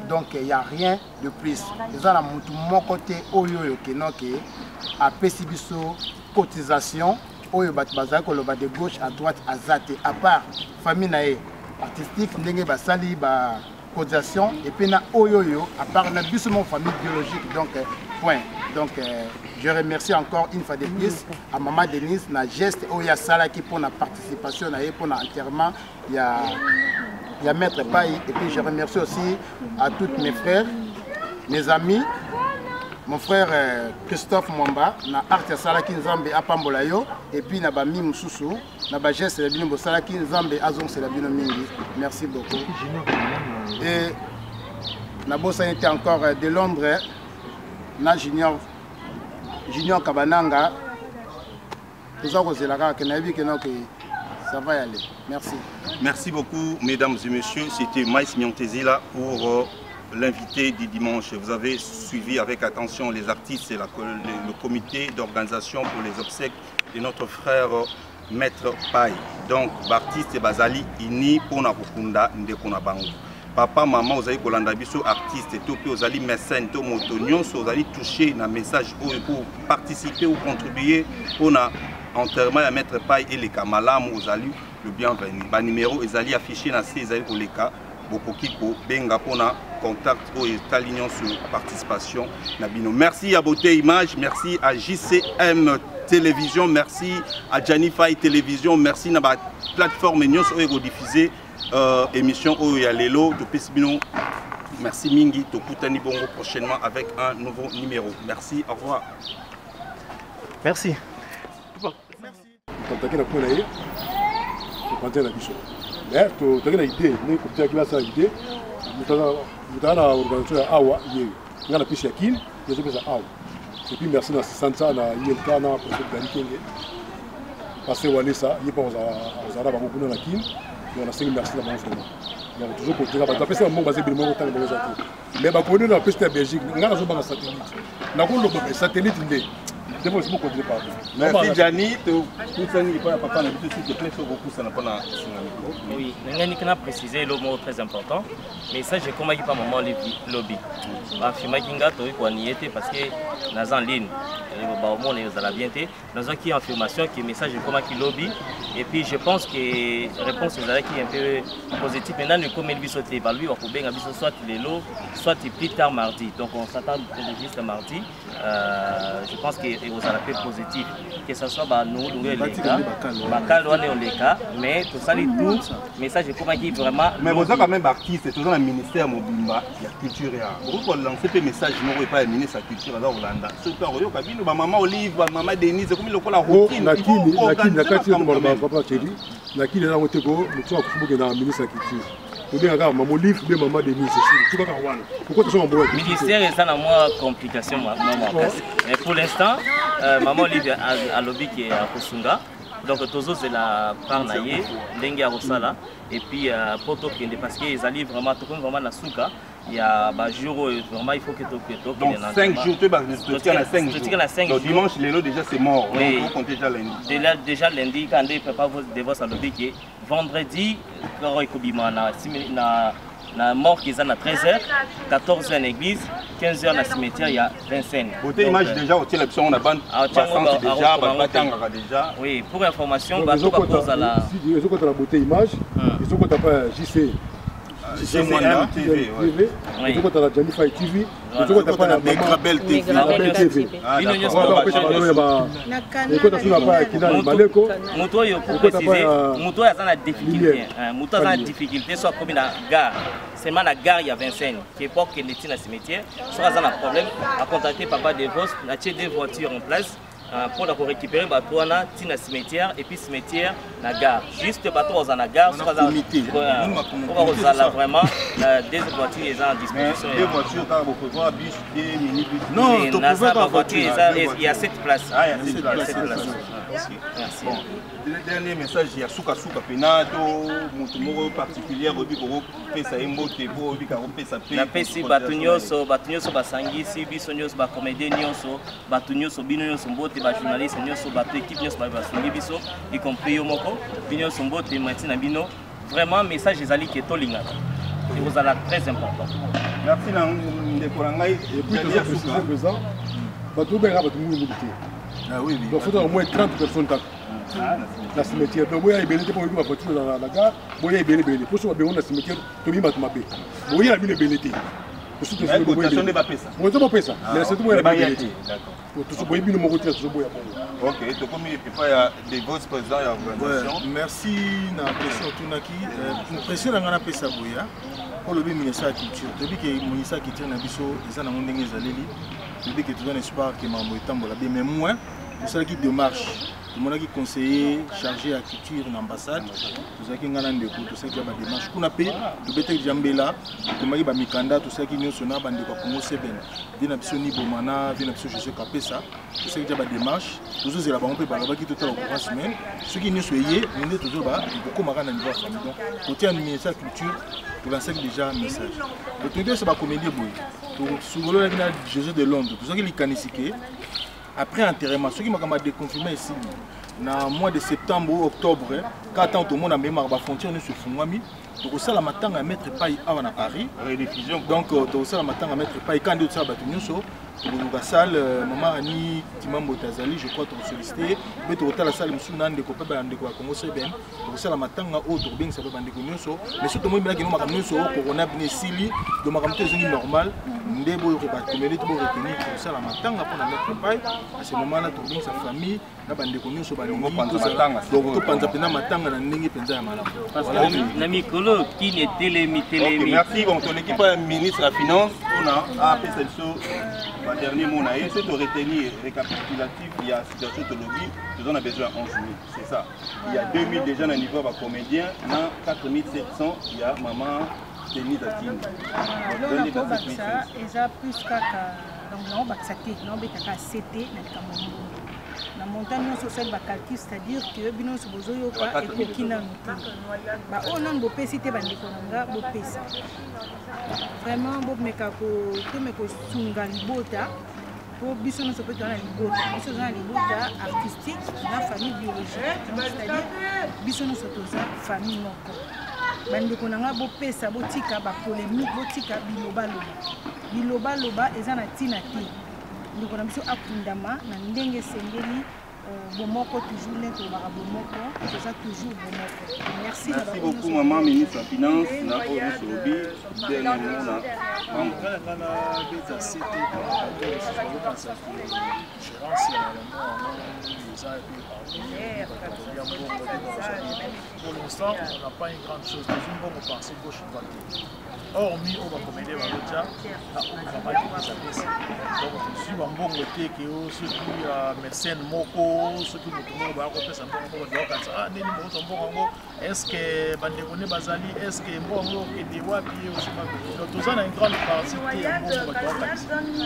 Donc il y a rien de plus. Eza na mutu mon côté oyo ke non ke a pesi biso cotisation oyo bat bazali ko loba de gauche à droite à zate à part famille nae artistique ndenge basali ba cotisation et puis na oyoyo à part la mon famille biologique donc point. Donc je remercie encore une fois de plus à Maman Denise na geste oya sala qui pour la participation na pour l'enterrement il y a maître Paye et puis je remercie aussi à tous mes frères mes amis mon frère Christophe Mwamba na arte salaki nzambe apambola yo et puis na ba mi mususu na ba geste la bino salaki nzambe azong c'est la bino mingi. Merci beaucoup. Et na bossa était encore de Londres na Junior Kabananga tout ça que la que na bi que non que ça va y aller. Merci. Merci beaucoup mesdames et messieurs, c'était Maïs Miontezi là pour l'invité du dimanche. Vous avez suivi avec attention les artistes et le comité d'organisation pour les obsèques de notre frère Maître Pai. Donc, l'artiste Bazali ini pour na kokunda ndeko na bango. Papa, maman, vous allez biso artiste, vous allez mécène, vous allez toucher un message pour participer ou contribuer pour l'enterrement à Maître Pai et les Kamalam, vous allez le bienvenu. Le numéro, vous allez afficher dans ces pour les cas. Bokokiko benga pona contact au état-lignon sur participation nabino. Merci à Beauté Image, merci à JCM Télévision, merci à Janify Télévision, merci à la plateforme Nyos où diffuser émission au Yalelo de Pesbino. Merci Mingi, Tokutani Bongo prochainement avec un nouveau numéro. Merci, au revoir. Merci. Mais tu as une idée, tu as une idée, tu as une organisation à Awa, tu as une piste à Kin, tu as une piste à Awa. Et puis merci à Santa, à ILK, à Gary parce que Walesa, il y a pas aux Arabes beaucoup dans la Kin, et on a 5 merci à l'enfant. Donc toujours pour dire, parce que c'est un monde basé sur le monde autant que les autres. Mais bah pour nous la piste à Belgique, on a un satellite. On a un satellite. Merci Gianni. Oui, je vais préciser le mot très important, mais ça j'ai compris pas moment lobby. Parce que nous en ligne, nous allons bien nous avons qui information qui message comment qui lobby et puis je pense que la réponse est un peu positive. Maintenant nous comme il sauter par lui, on peut bien soit les lots, soit plus tard mardi. Donc on s'attend juste mardi. Je pense que vous allez faire positif, que ce soit nous, les cas, mais tout ça, les tout, mais ça, j'ai compris vraiment. Mais vous avez quand même artiste, c'est dans le ministère Mobimba, il y a culture. Vous pouvez lancer des messages, vous n'aurez pas le ministre de la culture dans Hollande. Super, maman Olive, maman Denise, comme il la routine. La ministère est dans moi complication mais pour l'instant maman Olive a lobby qui est à Kosunga donc Tozo c'est la parnaye Dengue à Rosala et puis Poto qui est parce qu'ils allaient vraiment la souka il y a un jour vraiment il faut que tu donc 5 jours tu vas 5 jours dimanche l'élo déjà c'est mort oui. On compte déjà lundi déjà lundi quand il prépare vos devoirs à lobby qui vendredi quand il kobima na mort qui est à 13h, 14h à l'église, 15h dans le cimetière, il y a 25. Côté image déjà, au télévision, on a déjà. Oui, pour information, on va poser à la. Ils ont la beauté image, ils ont pas JC. GCM TV, ils ont la Janify TV, ils ont pas la Megrabel TV. Mouto a la difficulté. Mouto a la difficulté, soit comme la gare. Seulement la gare, il y a Vincennes, qui est pas que les dans le cimetière. Soit il y a un problème, à contacter Papa Devos, il y a des voitures en place. Pour récupérer le bateau dans le cimetière et puis cimetière dans la gare. Juste le bateau dans la gare, pour vraiment des voitures en disposition. Des voitures, quand vous pouvez voir, bus, des minibus. Non, il y a 7 places. Il y a 7 places. Merci. Le dernier message, il y a Souka Penato, Moutoumoro particulier, Robi Koro, Pesa Embote, Robi Karo Pesa Pe. La Pesi Batunyoso, Basangisi, Bisonyos, Bacomédé Nyoso, Batunyoso, Binyoso, Mbote, Bajournaliste, Nyoso, Bato, équipe Nyoso, Basongi Biso, y compris Yomoko, Binyoso, Mbote, Martina Bino. Vraiment, message des alliés qui est Tolinga. Et vous allez très important. Merci, Ndekorangai. Et puis, tout ça, c'est présent. Batou Benga, Batou Moulou. Ah oui, donc il faut au moins 30 personnes dans le cimetière. Donc, il y a des gens qui voiture dans la gare, il y a des gens qui sont dans le cimetière, il y a des gens qui sont dans le cimetière. Il y a des gens qui sont dans le cimetière. Mais c'est tout le monde qui est là. Ok, donc comme il y a des grosses présidents et organisations. Merci, l'impression L'impression que nous fait ça, pour le ministère de la Culture. Depuis que le ministère de la Culture est dans le depuis que tu as un espoir que Mambo est en bonne mais moi, pour ceux qui démarchent, tout le monde qui conseiller chargé à la culture dans l'ambassade, tout ceux qui ont des cours, tout ceux qui ont des démarches, qu'on a payé, tout le monde qui a là, tout le monde qui a Mikanda, tout ceux qui ont sonné, bande de Congo Seben, viennent à Ni Bomana, viennent à José Kapesa, tout ceux qui ont des démarches, tout ceux qui ont des démarches, qui sont au courant semaine, ceux qui ont soyez, nous sommes toujours là, beaucoup de gens qui ont donc côté du ministère de la Culture, pour lancer déjà un message. Le truc c'est la comédie sur le Jésus de Londres, tout ce qui est canisé après enterrement, ceux qui m'ont déconfirmé ici, na mois de septembre ou octobre quand tout le monde a même la frontière ne se fungwami donc ça la matin à mettre pas à Paris rediffusion donc tout ça la matin à mettre pas quand tout ça batunyoso la salle maman Annie Timambo Tazali je crois que sollicité mais tout la salle monsieur Nande ko pas bande ko Congo Seben donc ça la matin autour bien ça peut bande ko nyoso mais surtout moi bien que nous makam nyoso corona bien sili donc makam te zoni normal ndebo ko ba communauté pour retenir tout ça la matin pour la mettre pas à ce moment là tout bien sa famille na bande ko nyoso ba ngo panza matanga donc to panza pena matanga na ndenge penza ya malamu parce que na mikolo qui ne telemi merci bon ton équipe ministre de la finance on a appelé le dernier mot, c'est de retenir récapitulatif, il y a situation de lobby, nous en avons besoin de 11 000, c'est ça. Il y a 2 000 déjà dans le niveau de comédien, dans 4 700, il y a maman Denis Datine. Donc, on a plus qu'à donc, on a CT, la montagne sociale va calculer, c'est-à-dire que binon se bozo yo pas et kokina noté. Bah on a beau pesité bandi konanga beau pesa. Vraiment beau mekako to meko sunga libota pour bisono se peut dans la libota. Bisono dans la libota artistique dans famille biologique, c'est-à-dire bisono se toza famille moko. Bandi konanga beau pesa beau tika ba polémique beau tika biloba loba eza na tina ti. Nous avons akundama na ndenge sengeli bomoko toujours neto ba bomoko c'est ça toujours bomoko. Merci beaucoup maman ministre de la finance na Oris Lobby dernièrement na pour l'instant on n'a pas une grande chose nous avons pensé gauche droite hormis on va commander Valodia on va pas donc je suis en bon côté que ceux qui médecin moko ceux qui nous va faire ça bon donc ça nini bon bon est-ce que bandekone bazali est-ce que bon et des wapi aussi donc tout ça a une grande partie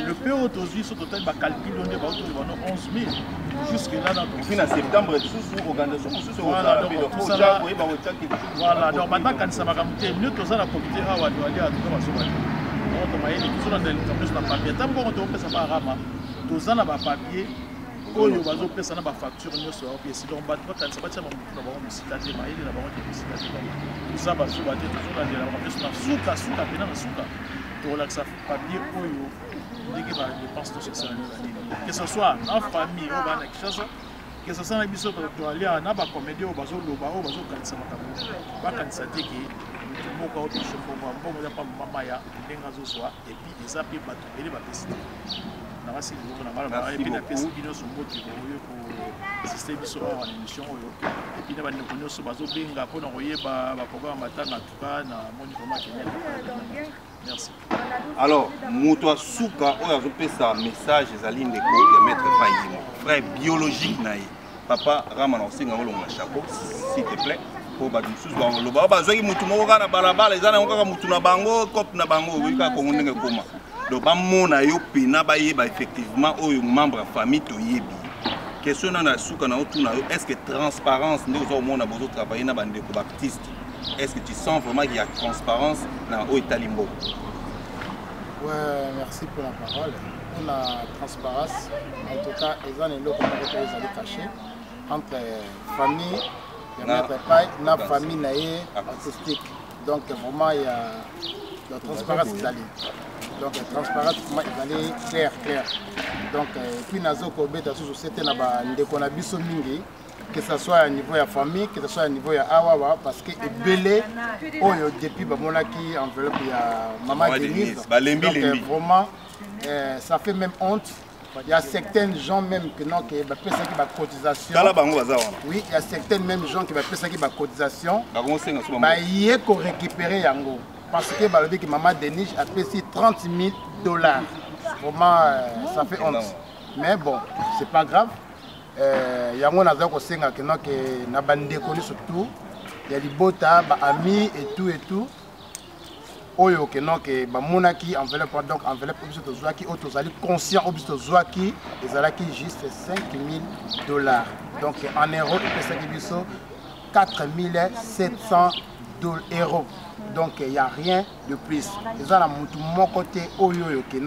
le PO aujourd'hui sur total va calculer on est autour de 11 000 jusque là dans puis en septembre sous organisation sous voilà donc tout ça voilà donc maintenant quand ça va monter mieux tout ça la comité a wa doit à tout ça on va y aller tout ça dans le papier tant qu'on on peut ça pas rama tout ça na ba papier oyo bazo pesa na ba facture nyonso ya pièce donc ba quand ça va tirer na ba musika te ma ile na ba ko musika te tout ça ba sous ba te tout ça na ba pesa na suka pena na suka to la ça papier oyo ndenge ba dépense tout ça que ce soit en famille ou ba na kishasa que ce soit na biso to alia na ba comédie o bazo loba o bazo kanisa makambo ba kanisa te ki moko o bisho mbongo ya pa mama ya ndenga zo soa et puis eza pe ba topeli ba pesa merci beaucoup na mala et puis na pesa bino so mboki ko système biso en émission et puis na ba ndeko nyonso bazo benga pona koyeba ba programme matanga en tout cas na moni comment Kenya. Merci. Alors moto suka oyo azopesa message ezali ndeko ya maître Payimo frère biologique na ye papa Ramana osenga olonga chapeau s'il te plaît pour ba mususu ba loba bazaki mutu moko kana balabala ezana ngaka mutu na bango cop na bango wika ko ndenge koma donc ba mona yo pena ba yeba effectivement oyo membre famille to yebi question na suka na otuna yo est-ce que transparence ndeko zo mona bozo travailler na bande ko artiste est-ce que tu sens vraiment qu'il y a transparence dans au Italimbo? Ouais, merci pour la parole. On a transparence. En tout cas, les gens qui sont cachés entre famille, la famille artistique. Donc vraiment, il y a la transparence italienne. Donc la transparence, il est clair. Donc, puis Nazo Kobe, c'était un biso mingi. Que ce soit au niveau de la famille, que ce soit au niveau de Awawa, parce que belé, depuis que enveloppe il y a Maman Denise, donc vraiment, ça fait même honte. Il y a certains gens même qui ont fait ça cotisation. Oui, il y a certains même gens qui ont fait ça cotisation. Il y a qu'on récupérer Yango. Parce que Maman Denise a payé $30 000. Vraiment, ça fait honte. Mais bon, c'est pas grave. Yango naza ko senga que na bande connu surtout ya libota ba ami et tout oyo que ba monaki enveloppe donc enveloppe obiso zwaki otozali conscient obiso zwaki ezalaki juste $5 000 donc en euros pesa kibiso 4 700 euros donc il y a rien de plus ezala mutu mon côté oyo que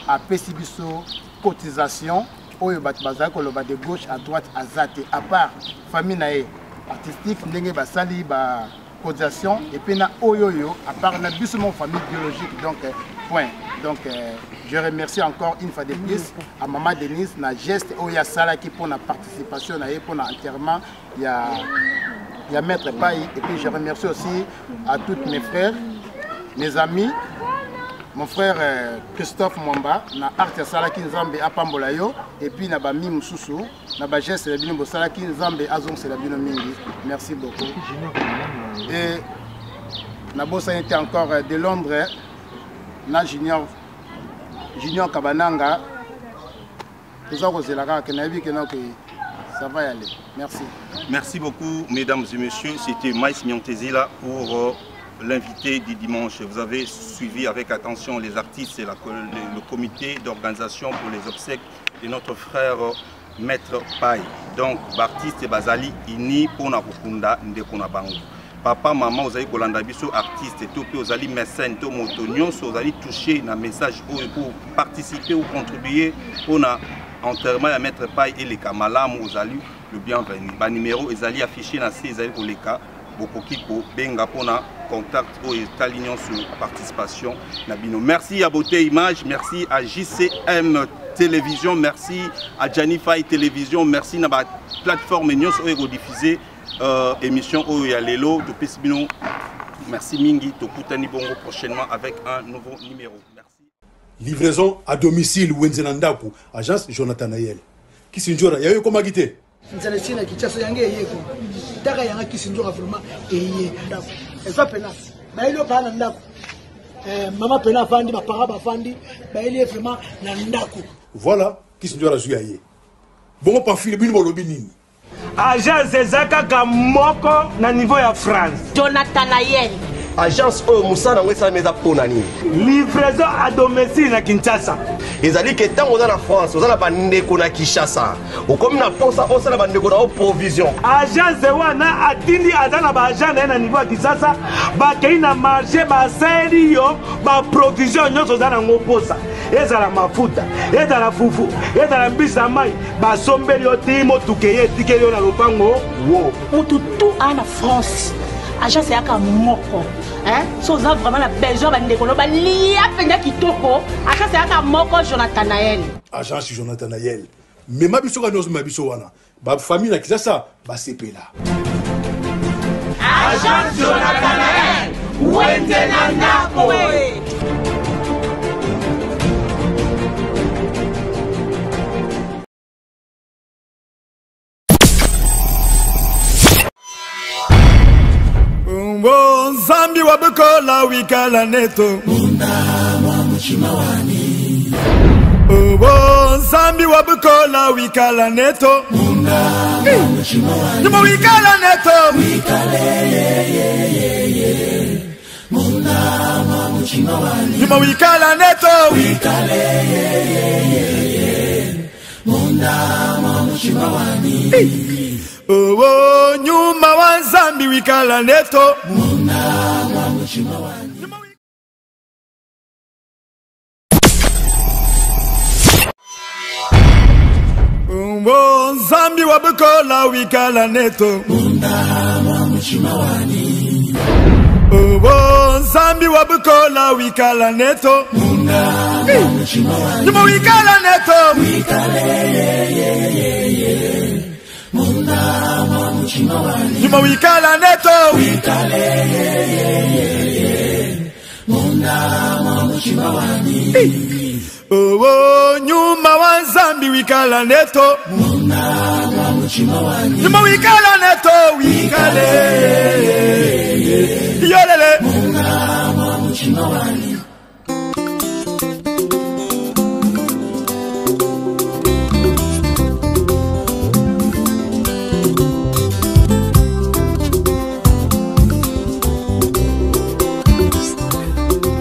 a pesi biso cotisation oyo bato bazali koloba de gauche à droite aza te à part famille na ye artistique ndenge basali ba cotisation et puis na oyoyo à part na biso mon famille biologique donc point donc je remercie encore une fois de plus à maman Denise na geste oya sala qui pour la participation na pour l'enterrement il y a maître Paye et puis je remercie aussi à tous mes frères mes amis mon frère Christophe Mwamba na arte salaki nzambe apambola yo et puis na ba mi mususu na ba geste la bino salaki nzambe azong c'est la bino mingi merci beaucoup et na bossa était encore de Londres na junior Kabananga tout ça que la que na vi que ça va y aller merci beaucoup mesdames et messieurs, c'était Maïs Miantezila pour l'invité du dimanche. Vous avez suivi avec attention les artistes et le comité d'organisation pour les obsèques de notre frère Maître Paye. Donc, l'artiste Bazali, ini pour na kukunda ndekona bango. Papa, maman, vous allez kolanda biso artiste, tout vous allez mécène, tout motonyon, vous allez toucher un message pour participer ou contribuer pour enterrement à Maître Paye et les Kamalam, vous allez le bienvenu. Le numéro, vous allez afficher dans ces pour les cas. Bokokiko benga pona contact au État-Lignon sur participation Nabino. Merci à Beauté Image, merci à JCM Télévision, merci à Janify Télévision, merci à la plateforme Nyos où diffuser émission où il y a Lelo de Pesbino. Merci Mingi, Tokutani Bongo prochainement avec un nouveau numéro. Merci. Livraison à domicile Wenzenandaku, agence Jonathan Nayel. Qui s'injure, il y a eu comment quitter? Nzalesina kichasa yange yeko taka yanga kisinjoka vraiment eye ndako eza pena bailo bana ndako mama pena fandi bapara bafandi baili vraiment na ndako voilà kisinjoka zuyaye bon pamphile bino bolobi nini agence ezaka moko na niveau ya France Jonathan Nayel agence oyo musana ngwesa meza pona nini livraison à domicile na Kinshasa ezali ke tango za na France oza na bandeko na Kinshasa okomi na posa osala bandeko na provision agence wana atindi aza na ba agent na niveau ya Kinshasa bakei na marché baseli yo ba provision nyonso za na ngoposa ezala mafuta ezala fufu ezala mbisa mai basombeli yo timo tukeye tikeli yo na lopango wo tout en France agence yaka moko hein so za vraiment la besoin bandeko no balia penda kitoko agence yaka moko Jonathan Nayel agence Jonathan Nayel mais mabiso ka nozo mabiso wana ba famille na Kinshasa ba sepela agence Jonathan Nayel Wenzenandako Zambi wabukola wikala neto Mundama muchimawani Zambi wabukola wikala neto Mundama muchimawani Nimo wikala neto Wikale Mundama muchimawani Nimo wikala neto Wikale Mundama muchimawani nyuma wa Zambi wikala neto Mundama muchimawani Zambi wabukola wikala neto Mundama muchimawani Zambi wabukola wikala neto Mundama muchimawani Nimo wikala neto Wikale Mundama muchimawani Nimo wikala neto Wikale Mundama muchimawani nyuma wa Zambi wikala neto Mundama muchimawani Nimo wikala neto wikale Yolele Mundama muchimawani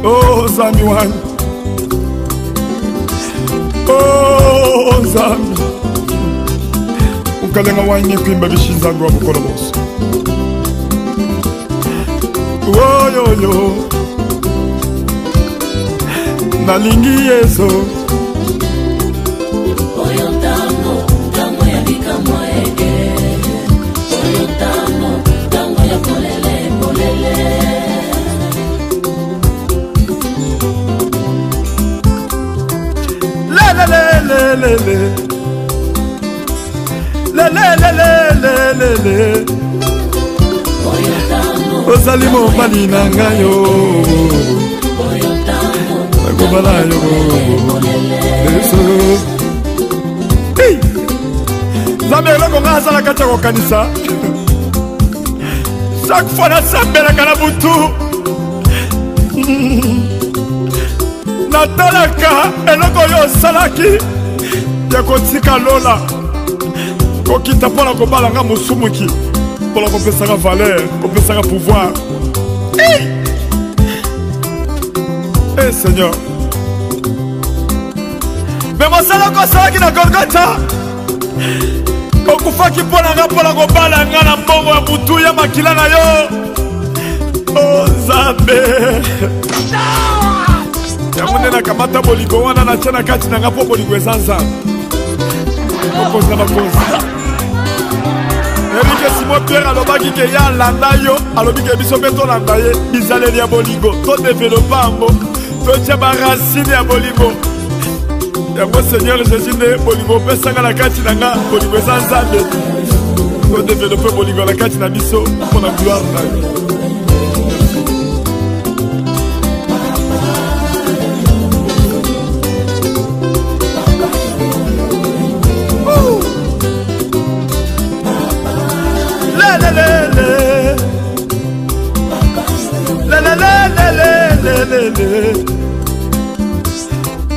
Oh Zambi one Oh Zambi Ukalenga wani kwimba bishinzangu wa mukolo boso Oh yo yo Nalingi yeso Oyo tamu ozali mobali na ngai yo nakobala yo nzambe eloko ngai azala kati ya kokanisa chaque fois nasambelaka na butu natalaka eloko oyo osalaki ya kotika lola kokita mpona kobalanga mosumuki mpona kopesaka valeur kopesaka pouvoir Seigneur me mosala kosalaki na Golgotha okufaki mpona nga mpona kobala nga na mbongo ya butu ya makila na yo o Nzambe yango nde nakamata bolingo wana natia na kati na nga mpo bolingo eza Nzambe mokonzi na bakonzi ebike Simon Pierre alobaki ke ye alanda yo alobi ke biso mpe tolanda ye bizaleli ya bolingo todevelopa yango totia baracine ya bolingo yango Seigneur Jésus nde bolingo opesanga na kati na nga bolingo eza Nzambe todevelope bolingo na kati na biso mpo na gloire na yo.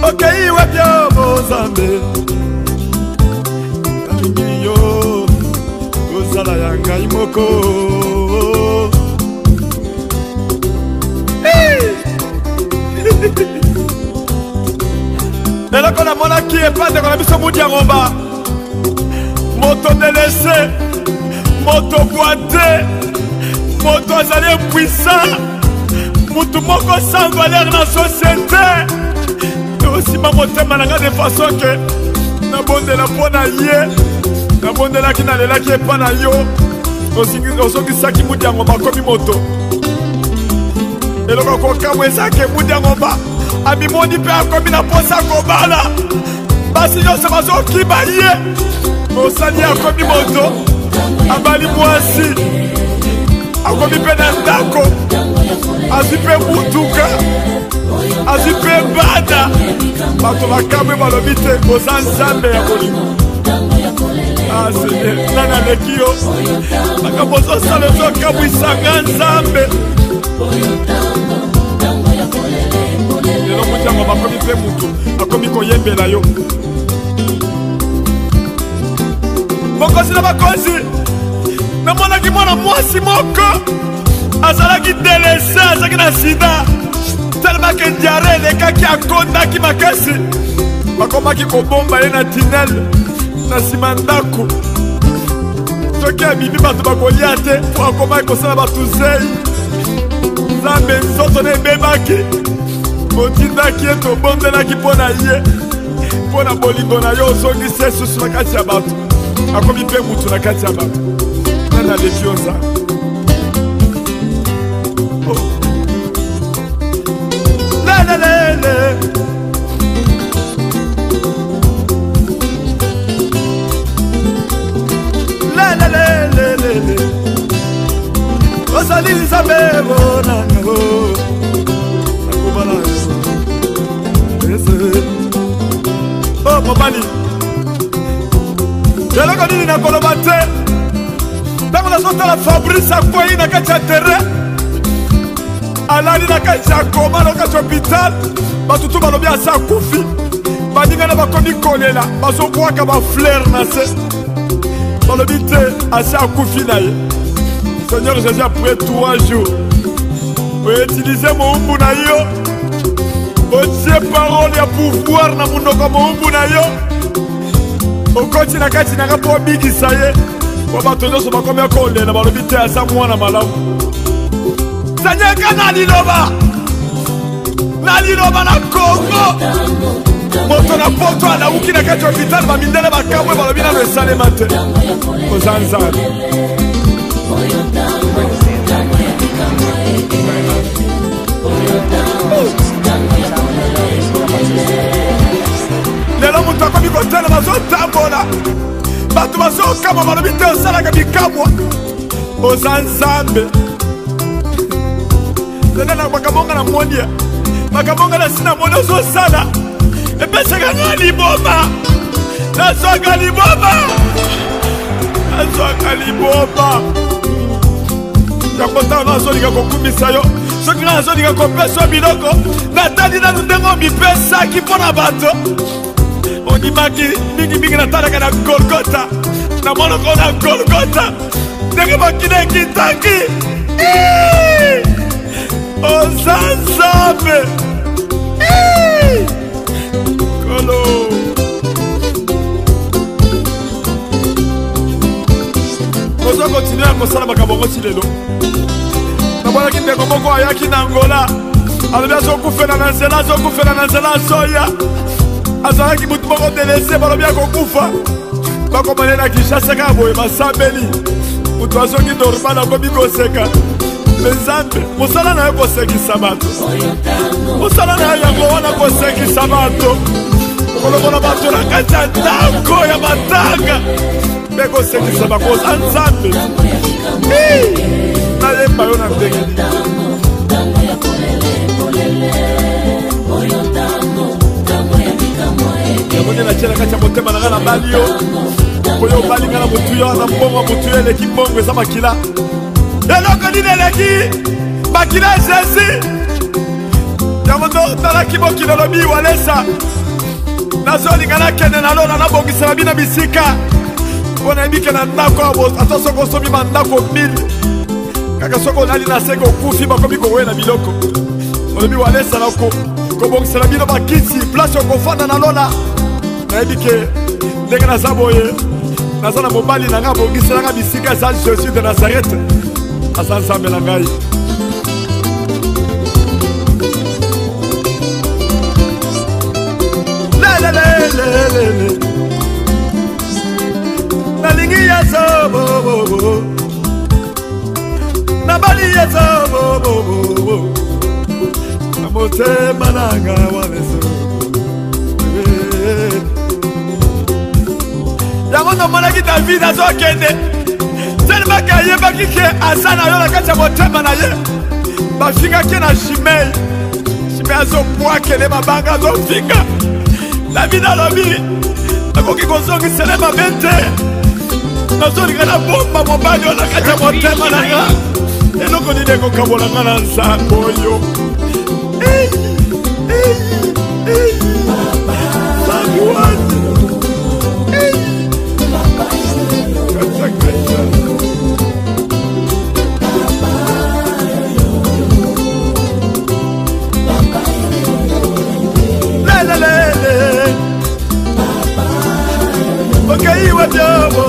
Okay, wapi yo Nzambe nalingi yo ozala ya ngai moko eloko namonaki epandeko na biso mudi ya ngomba moto delese moto boite moto azali impuissant mutu moko sans valeur na société osima motema na nga de façon ke nabondela mpo na ye nabondelaki nalelaki epa na yo ozongisaki mudi ya ngomba akomi moto eloko kokamwa ezake mudi ya ngomba amimoni mpe akomi na posa kobala basi nyonso bazokima ye osali ye akomi moto abali mwasi akomi mpe na ndako azwi mpe mutuka azwi mpe bana bato bakamwe balobi te oza Nzambe ya bolingo nani aleki yo makambo ozosala ezokamwisanga Nzambe lelo mutiango bakomi mpe mutu akomi koyembela yo mokonzi na bakonzi namonaki mwana mwasi moko azalaki delese azalaki na sida telemake diare elekaki akondaki makasi bakomaki kobomba ye na tinel na nsima ndako soki abimi bato bakolia te po akomaki kosala bato zei Nzambe nzoto na ebebaki otindaki ye tobondelaki mpo na ye mpo na bolingo na yo ozongisi esusu na kati ya bato akomi mpe mutu na kati ya bato nani aleki yo Nzambe lelelele lelelelele ozali Nzambe bonango nakobala ese o mobali eloko nini nakoloba te ntango nazotala Fabrice akwei na kati ya terrain alali na kati ya koma na kati ya hôpital batutu balobi asa akufi baningana bakomi kolela bazobwaka bafleur na se balobi te asa akufi na ye. Seigneur Jésus, après 3 jours outilize moumbu na yo otie parole ya pouvoir na munoko moumbu na yo okoti na kati nanga mpo obikisa ye po bato nyonso bakomi kolela balobi te asa mwana malamu. Sanyaka na liloba na Congo moto na poto anauki na kati ya hôpital bamindele bakamwe balobi nano esalema te oza Nzambe. lelo moto akomi kotala bazotambola bato bazokama balobi te osalaka bikamwa oza nzambe lelana makambo nga na monia makambo nga na sina moni ozosala epesaka nga liboma nazwaka liboma yango ntango nazolinga kokumisa yo soki nga nazolinga kopesa yo biloko natali nanu ndenge omipesaki mpo na bato ondimaki mingimingi natalaka na golgota na monoko na golgota ndenge makina ekitaki oza nzambe kolo ozo kontinue ya kosala makambo ngo ti lelo namonaki ndeko moko ayaki na ngola alobi azokufela na nzela azoya azalaki mutu moko delese balobi akokufa bakomane na kinshasa kaka boye basambeli mutu azongi normal akomi koseka me nzambe mosala na yo kosekisa bato mosala na yo yango wana kosekisa bato kolongola bato na kati ya ndako ya matanga mpe kosekisa bakoza nzambe nayemba yo na ndenge yango nde natia na kati ya motema na nga na bali yo koyo obali nga na motu yo na mbongo ya motu yo eleki mbongo eza makila eloko nini eleki makila ezesi yango talaki mokili olobi walesa nazolinga nakende nalona nabongisela bino bisika mpo nayebike na ndako ata soki osomi bandako 1000 kaka soki olali na seke okufi bakomi kowela biloko olobi walesa na kobongisela bino bakiti place okofanda nalona nayebike ndenge naza boye naza na mobali na ngai abongiselanga bisika eza jésus de nazareth aza nzambe na ngai lelelelelele nalingi yezo bobobo nabali yezo bobobo na motema nanga waleso yango namonaki david azokende telemaki ayebaki ke aza na yo na kati ya motema na ye bafingaki na shimei azobwakele mabanga azofinga david alobi nakoki kozongisele mabe te nazolinga na bomba mobali oyo na kati ya motema na nga eloko nini ekokabola nga na nzambe oyo okeiwa byobo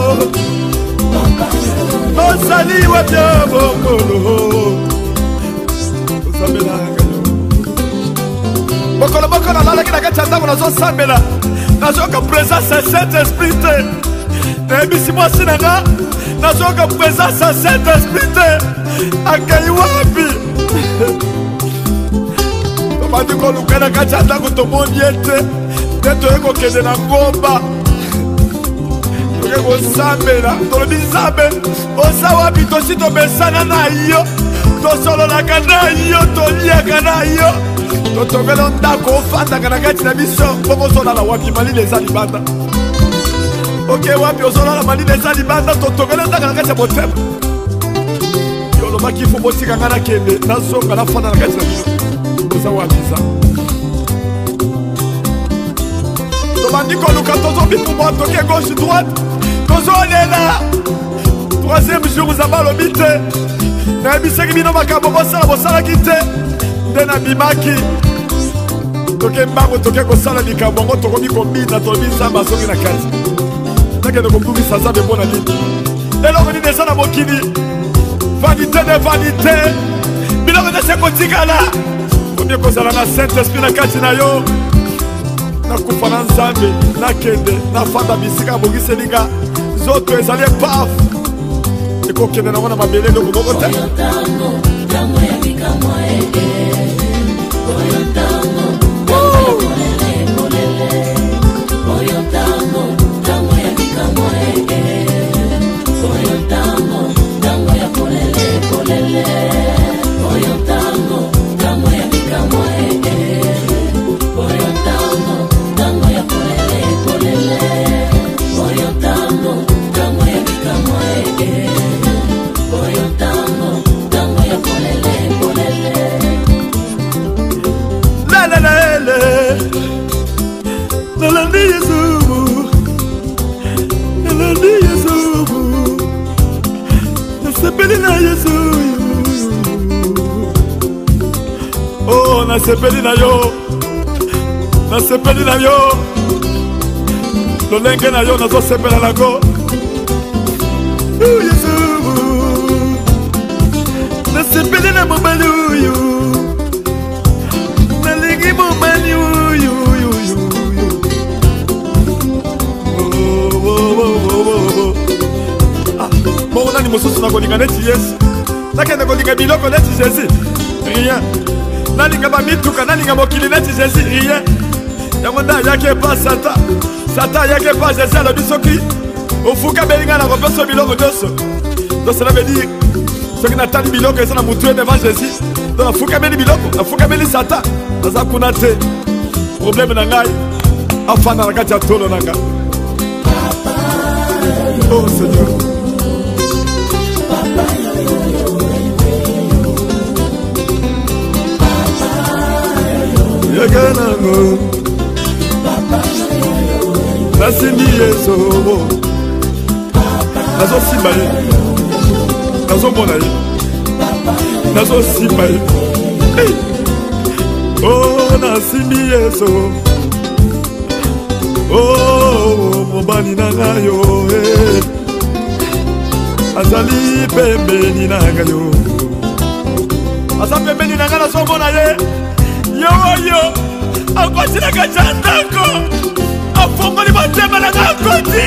osaliwa byobo kolo osambelanga bokolo nalalaki na kati ya ntango nazosambela nazoyoka présence ya saint esprit te nayebisi mwasi na nga nazoyoka présence ya saint esprit te akei wapi tobandi koluka na kati ya ntango tomoni ye te nde toye kokende na ngomba kosambela tolobi nzambe oza wapi tosi tomesana na yo tosololaka na yo toliaka na yo totongela ndako ofandaka na kati na biso mpongo ozolala wapi malili eza libanda oke wapi ozolala malili eza libanda totongela ndaka na kati ya motema yolobaki fo bosika nga nakende nazonga nafanda na kati na bino oza wapi za tobandi koluka tozobifumwa toke gauche droite tozolela troisième jour zamba alobi te nayebisaki bino makambo bosalaki te nde nabimaki toke mbango toke kosala likambo yango tokomi kombina tolobi nzambe azongi na kati nakende kobungisa nzambe mpo na nini eloko nini eza na mokili vanité de vanité biloko nde se kotikala omi kozala na saint esprit na kati na yo nakufa na nzambe nakende nafanda bisika abongiselinga nzoto ezali epaf ekokende nango na mabele eloko moko te Oyo oyo tango ya polele polele. La la la la, la la la Yesu, la la la Yesu, na sepeli na Yesu. Oh, na sepeli na yo, na sepeli na yo. Lolenge na yo nazo sepela lako. Yesu, na sepeli na mobali uyu, na lingi mobali uyu. Bon, on a ni mosusu na kolinga neti Yesu. Nakende kolinga biloko neti Jésus. Rien. Nalinga ba mituka, nalinga mokili neti Jésus. Rien. Yango nda yake pa Satan. Satan yake pa Jésus alobi soki ofuka belinga na kopeso biloko nyonso. Donc cela veut dire soki natali biloko eza na mutu devant Jésus. Donc nafuka beli biloko, nafuka beli Satan. Naza kuna te. Problème na ngai afana na kati ya tolo na ngai. Oh Seigneur. Yaganango Nasimi Yeso Nazo simbaye Nazo monaye Nazo simbaye Oh Nasimi Yeso Oh Mobani nangayo Azali pembeni nangayo Azali pembeni nangayo Nazo monaye Yo yo, akoti na kachandako, afongoli matema na kakoti,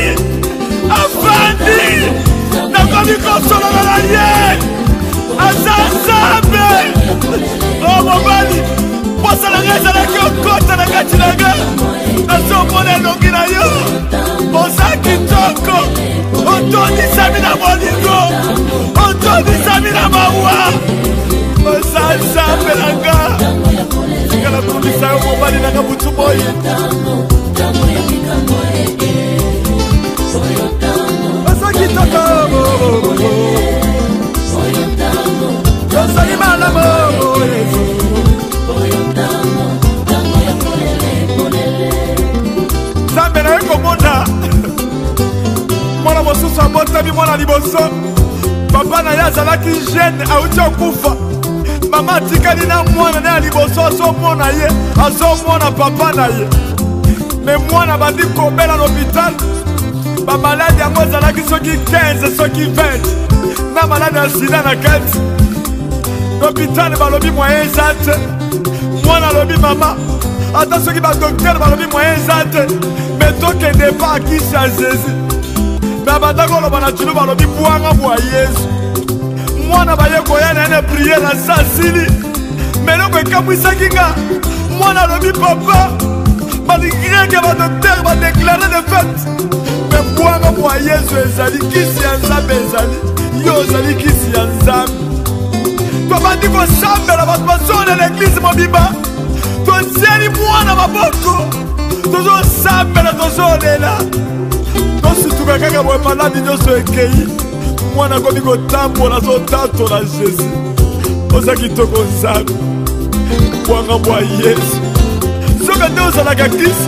afandi, na komi konsolo na ye, azazabe, oh mobali, posa na ngeza na kiokota na kachinaga, na somone longi na yo, posa kitoko, otoni sami na molingo, otoni sami na mawa, ozazabe langa, Kala kumisa yo mobali na kabutu boy. Asa kitaka mo. Asa imala mo. Zambe na eko mona. Mwana mosusu abota bi mwana liboso. Papa na ya zalaki jeune auti okufa. Mama tikali na mwana na liboso azomona ye, azomona papa na ye. Mais mwana bandi kobela l'hôpital. Ba malade yango zalaki soki 15 soki 20. Na malade ya sida na kati. L'hôpital balobi moyen ezate. Mwana lobi mama. Ata soki ba docteur balobi moyen ezate. Mais tokende pa akisi ya Jésus. Mais bandako loba na tulu balobi bwanga bwa Yesu. Mwana baye koyana ene prier na sasili meloko ekamwisaki nga mwana alobi papa malgré que ba docteur ba déclarer de fête mais bwanga mwa Yesu ezali kisi ya Nzambe ezali yo ezali kisi ya Nzambe tobandi kosambela bato bazona l'église mobimba totieli mwana maboko tozosambela tozolela tosituka kaka boye maladi nyonso ekei mwana komi kotambola azotatola Jésus oza kitoko Nzambe bwanga bwa Yesu soki nde ozalaka kisi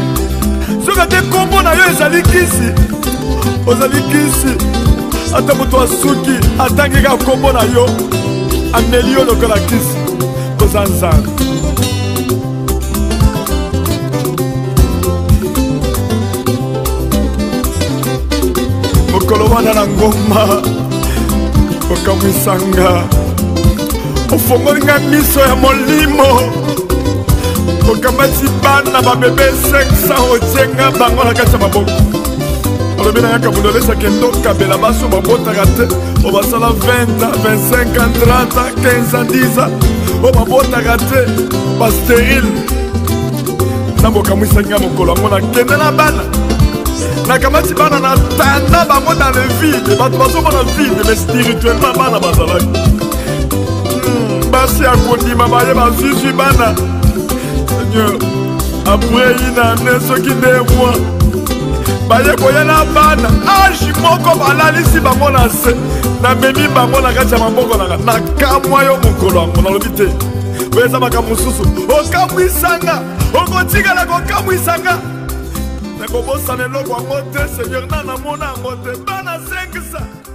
soki nde kombo na yo ezali kisi ozali kisi ata moto asuki atangi kaka kombo na yo ameli yo lokola kisi oza Nzambe mokolo wana na ngoma okamwisanga ofongolinga miso ya molimo okambati bana babebe 500 otienga bango na kati ya maboko olobi na yaka bundolesa kende okabela baso babotaka te o basala 20 25 30 15 10 o babotaka te basterile nzambe okamwisanginga mokolo yango nakende na bana nakamati bana na tanda bango dans le vide bato bazomona vide mais spirituellement bana bazalaki basi ya kondima baye bazwizwi bana Seigneur après une année soki 2 mois baye koyela bana age moko balalisi bango na se namemi bango na kati ya maboko nanga nakamwa yo mokolo yango nalobi te oyo eza makambo mosusu okamwisanga okotikala kokamwisanga nakobosana eloko yango te seigneur na namona yango te bana 500